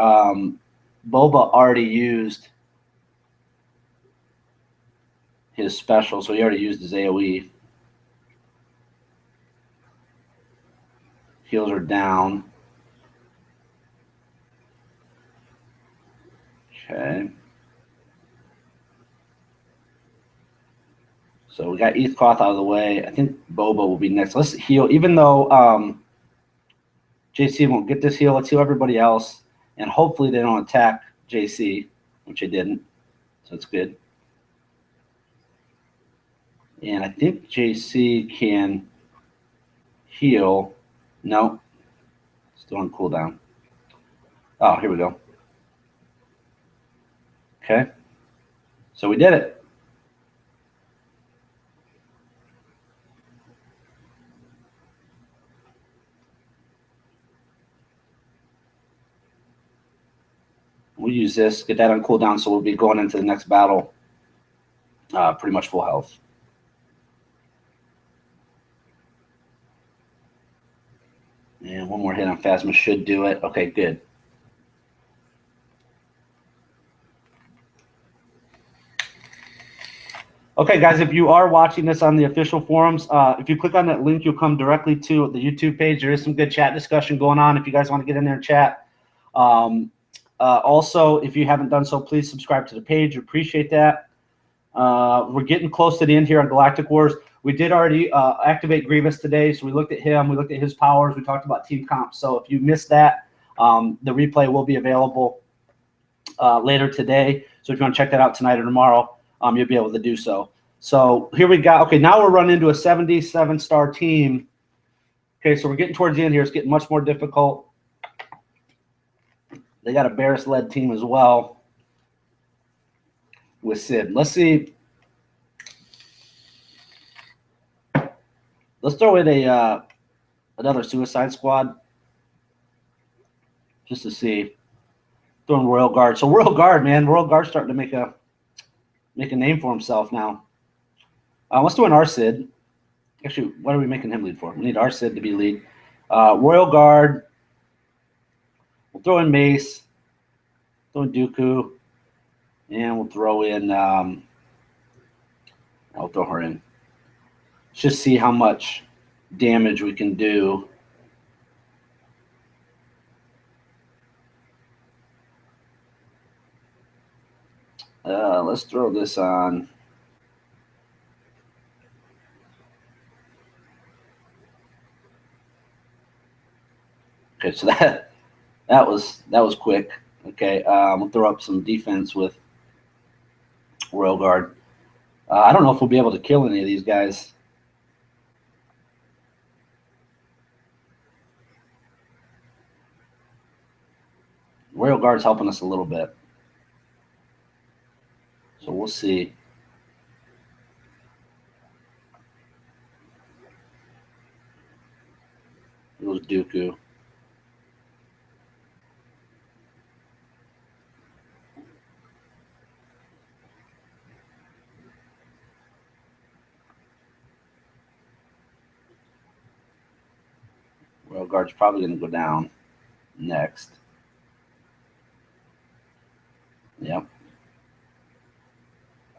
Boba already used his special, so he already used his AoE. Heals are down. Okay. So we got Eth Koth out of the way. I think Boba will be next. Let's heal, even though JC won't get this heal. Let's heal everybody else. And hopefully they don't attack JC, which they didn't. So it's good. And I think JC can heal. No. Still on cooldown. Oh, here we go. Okay. So we did it. We'll use this, get that on cooldown, so we'll be going into the next battle pretty much full health. And one more hit on Phasma should do it. Okay, good. Okay, guys, if you are watching this on the official forums, if you click on that link, you'll come directly to the YouTube page. There is some good chat discussion going on if you guys want to get in there and chat. Also, if you haven't done so, please subscribe to the page. Appreciate that. We're getting close to the end here on Galactic Wars. We did already activate Grievous today, so we looked at him. We looked at his powers. We talked about team comp. So if you missed that, the replay will be available later today. So if you want to check that out tonight or tomorrow, you'll be able to do so. So here we go. Okay, now we're running into a 77-star team. Okay, so we're getting towards the end here. It's getting much more difficult. They got a Barris-led team as well with Sid. Let's see. Let's throw in a another Suicide Squad just to see. Throwing Royal Guard. So Royal Guard, man, Royal Guard's starting to make a name for himself now. Let's do an R Sid. Actually, what are we making him lead for? We need R Sid to be lead. Royal Guard. We'll throw in Mace. Throw in Dooku. And we'll throw in I'll throw her in. Let's just see how much damage we can do. Let's throw this on. Okay, so that was quick. Okay, we'll throw up some defense with Royal Guard. I don't know if we'll be able to kill any of these guys. Royal Guard's helping us a little bit. So we'll see. It was Dooku. Royal Guard's probably going to go down next. Yep.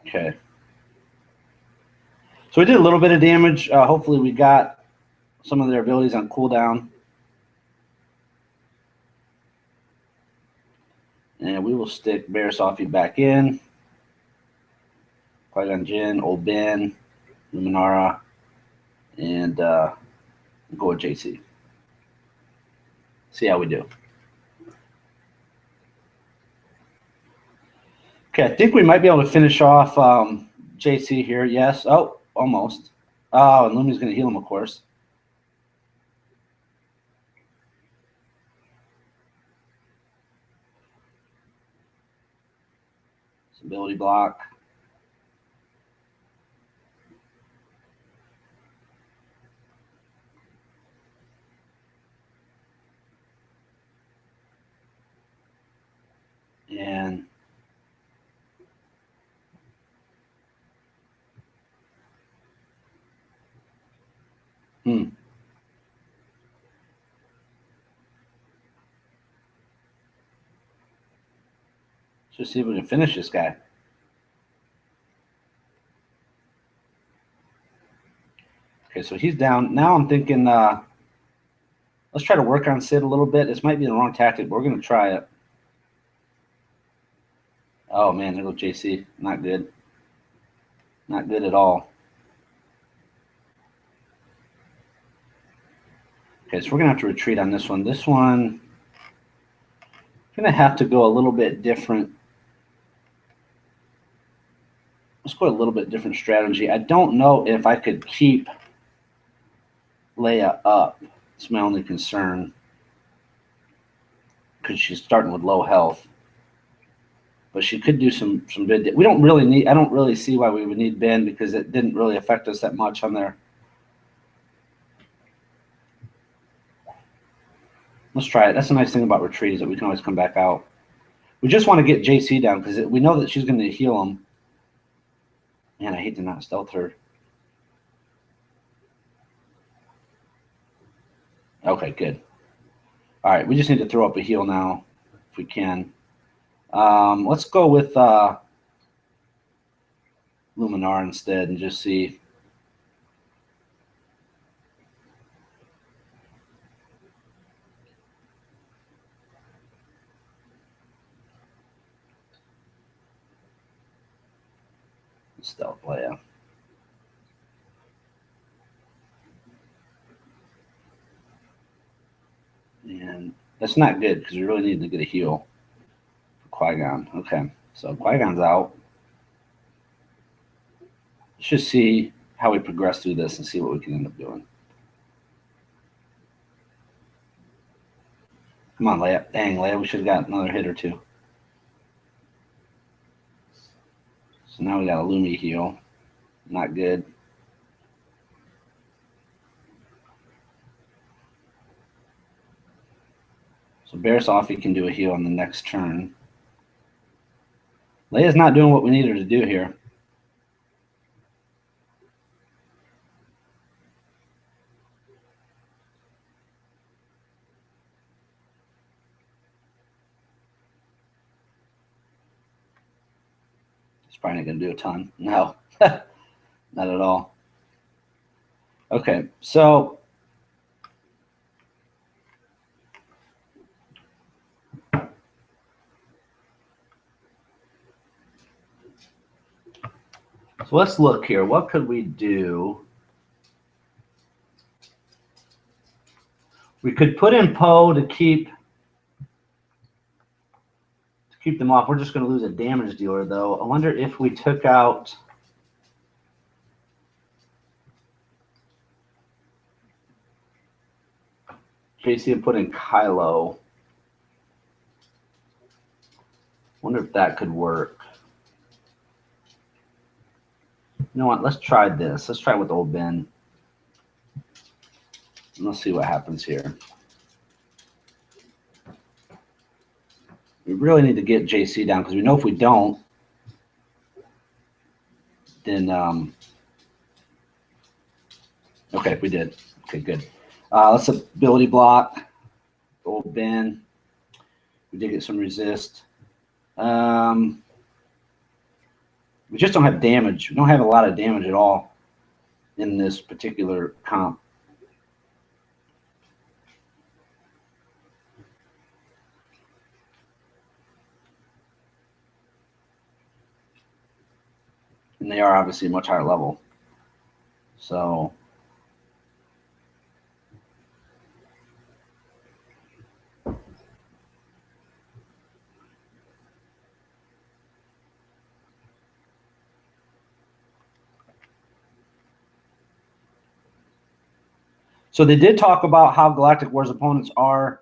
Okay. So we did a little bit of damage. Hopefully we got some of their abilities on cooldown. And we will stick Barasofi back in. Qui-Gon Jinn, Old Ben, Luminara, and go with JC. See how we do. Okay, I think we might be able to finish off JC here. Yes. Oh, almost. Oh, and Lumi's going to heal him, of course. Ability block. And let's see if we can finish this guy. Okay, so he's down. Now I'm thinking let's try to work on Sid a little bit. This might be the wrong tactic, but we're going to try it. Oh, man, there goes JC. Not good. Not good at all. Okay, so we're going to have to retreat on this one. This one, going to have to go a little bit different. Let's go a little bit different strategy. I don't know if I could keep Leia up. It's my only concern because she's starting with low health. But she could do some good. We don't really need. I don't really see why we would need Ben because it didn't really affect us that much on there. Let's try it. That's the nice thing about retreat is that we can always come back out. We just want to get JC down because we know that she's going to heal him. Man, I hate to not stealth her. Okay, good. All right, we just need to throw up a heal now if we can. Let's go with Luminar instead and just see. Stealth Leia. And that's not good because we really need to get a heal for Qui-Gon. Okay, so Qui-Gon's out. Let's just see how we progress through this and see what we can end up doing. Come on, Leia. Dang, Leia, we should have got another hit or two. So now we got a Lumi heal. Not good. So Bearsoffy can do a heal on the next turn. Leia's not doing what we need her to do here. It's probably not going to do a ton. No, not at all. Okay, so let's look here. What could we do? We could put in Poe to keep them off. We're just going to lose a damage dealer, though. I wonder if we took out JC and put in Kylo. Wonder if that could work. You know what? Let's try this. Let's try with old Ben. And let's see what happens here. We really need to get JC down because we know if we don't, then okay, we did. Okay, good. Let's ability block. Old Ben. We did get some resist. We just don't have damage. We don't have a lot of damage at all in this particular comp. And they are obviously a much higher level. So they did talk about how Galactic War's opponents are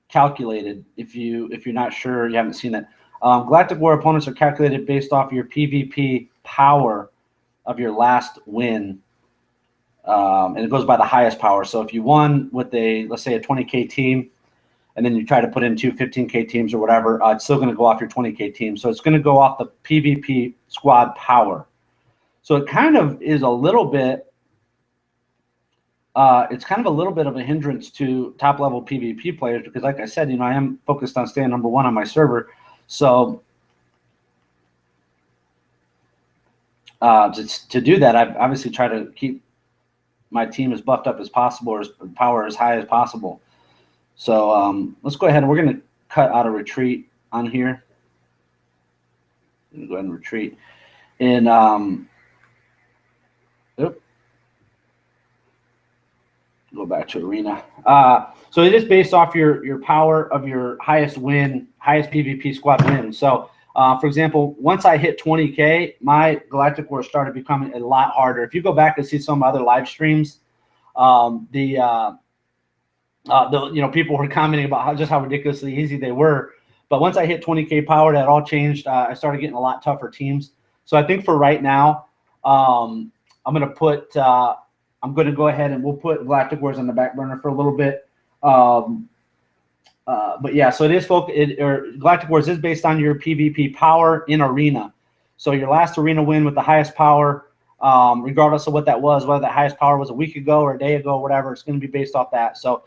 calculated. If you're not sure, you haven't seen it. Galactic War opponents are calculated based off your PvP power of your last win, and it goes by the highest power. So if you won with let's say a 20K team, and then you try to put in two 15K teams or whatever, it's still going to go off your 20K team. So it's going to go off the PvP squad power. So it kind of is a little bit. It's kind of a little bit of a hindrance to top-level PvP players because, like I said, I am focused on staying number one on my server. So to do that, I've obviously tried to keep my team as buffed up as possible or power as high as possible. So let's go ahead and we're going to cut out a retreat on here. I'm going to go ahead and retreat. And go back to arena. So it is based off your power of your highest win, highest PvP squad win. So for example, once I hit 20K, my Galactic War started becoming a lot harder. If you go back and see some other live streams, people were commenting about how ridiculously easy they were. But once I hit 20K power, that all changed. I started getting a lot tougher teams. So I think for right now, I'm going to go ahead and we'll put Galactic Wars on the back burner for a little bit. But yeah, so it is Galactic Wars is based on your PvP power in arena. So your last arena win with the highest power, regardless of what that was, whether the highest power was a week ago or a day ago, or whatever, it's going to be based off that. So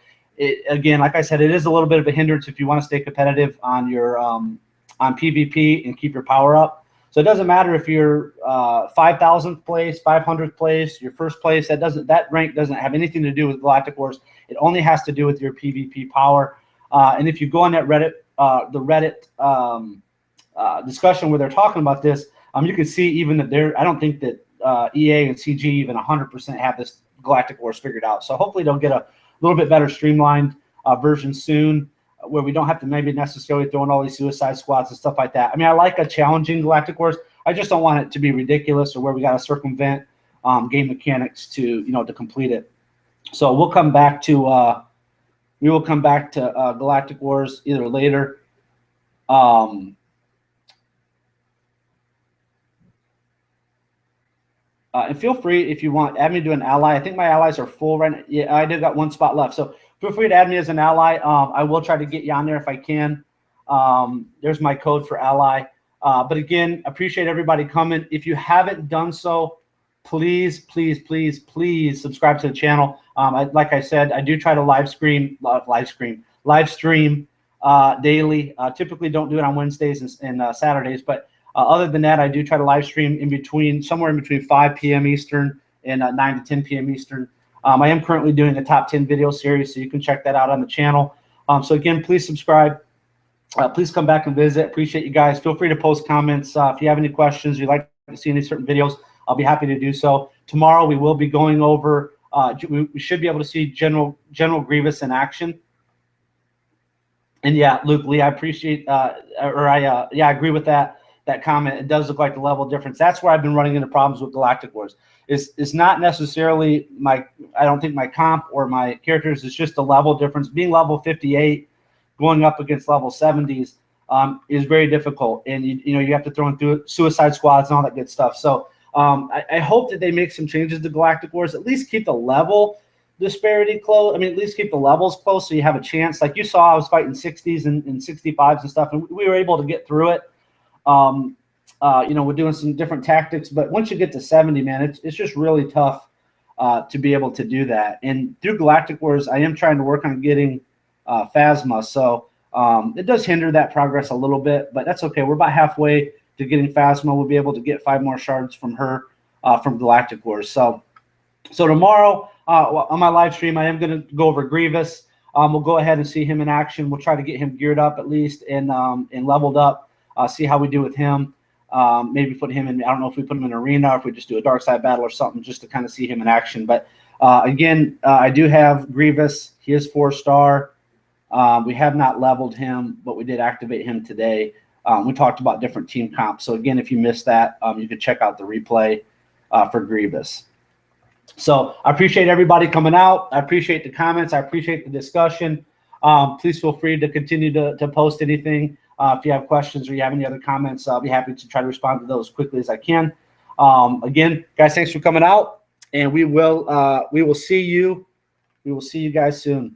again, like I said, it is a little bit of a hindrance if you want to stay competitive on your on PvP and keep your power up. So it doesn't matter if you're 5,000th place, 500th place, your first place. That rank doesn't have anything to do with Galactic Wars. It only has to do with your PvP power. And if you go on that Reddit, the Reddit discussion where they're talking about this, you can see even that I don't think that EA and CG even 100% have this Galactic Wars figured out. So hopefully they'll get a little bit better streamlined version soon, where we don't have to maybe necessarily throw in all these suicide squads and stuff like that. I mean, I like a challenging Galactic Wars. I just don't want it to be ridiculous or where we got to circumvent game mechanics to to complete it. So we'll come back to Galactic Wars either later. And feel free, if you want, add me to an ally. I think my allies are full right now. Yeah, I did got one spot left. So feel free to add me as an ally. I will try to get you on there if I can. There's my code for ally. But again, appreciate everybody coming. If you haven't done so, please, please, please, please subscribe to the channel. Like I said, I do try to live stream daily. Typically don't do it on Wednesdays and Saturdays, but other than that, I do try to live stream somewhere in between 5 p.m. Eastern and 9 to 10 p.m. Eastern. I am currently doing a top 10 video series, so you can check that out on the channel. So again, please subscribe. Please come back and visit. Appreciate you guys. Feel free to post comments. If you have any questions, you'd like to see any certain videos, I'll be happy to do so. Tomorrow we will be going over, we should be able to see General Grievous in action. And yeah, Luke Lee, I appreciate, I agree with that comment. It does look like the level difference. That's where I've been running into problems with Galactic Wars. It's not necessarily I don't think my comp or my characters, it's just the level difference. Being level 58, going up against level 70s is very difficult. And you have to throw in suicide squads and all that good stuff. So I hope that they make some changes to Galactic Wars, at least keep the level disparity close. I mean, at least keep the levels close so you have a chance. Like you saw, I was fighting 60s and 65s and stuff, and we were able to get through it. We're doing some different tactics, but once you get to 70, man, it's just really tough to be able to do that. And through Galactic Wars, I am trying to work on getting Phasma, so it does hinder that progress a little bit, but that's okay. We're about halfway to getting Phasma. We'll be able to get 5 more shards from her from Galactic Wars. So tomorrow on my live stream, I am going to go over Grievous. We'll go ahead and see him in action. We'll try to get him geared up at least and leveled up. See how we do with him. Maybe put him in. I don't know if we put him in arena or if we just do a dark side battle or something just to kind of see him in action. But again, I do have Grievous. He is 4-star. We have not leveled him, but we did activate him today. We talked about different team comps. So again, if you missed that, you could check out the replay for Grievous. So I appreciate everybody coming out. I appreciate the comments. I appreciate the discussion. Please feel free to continue to post anything. If you have questions or you have any other comments, I'll be happy to try to respond to those as quickly as I can. Again, guys, thanks for coming out, and we will see you. We will see you guys soon.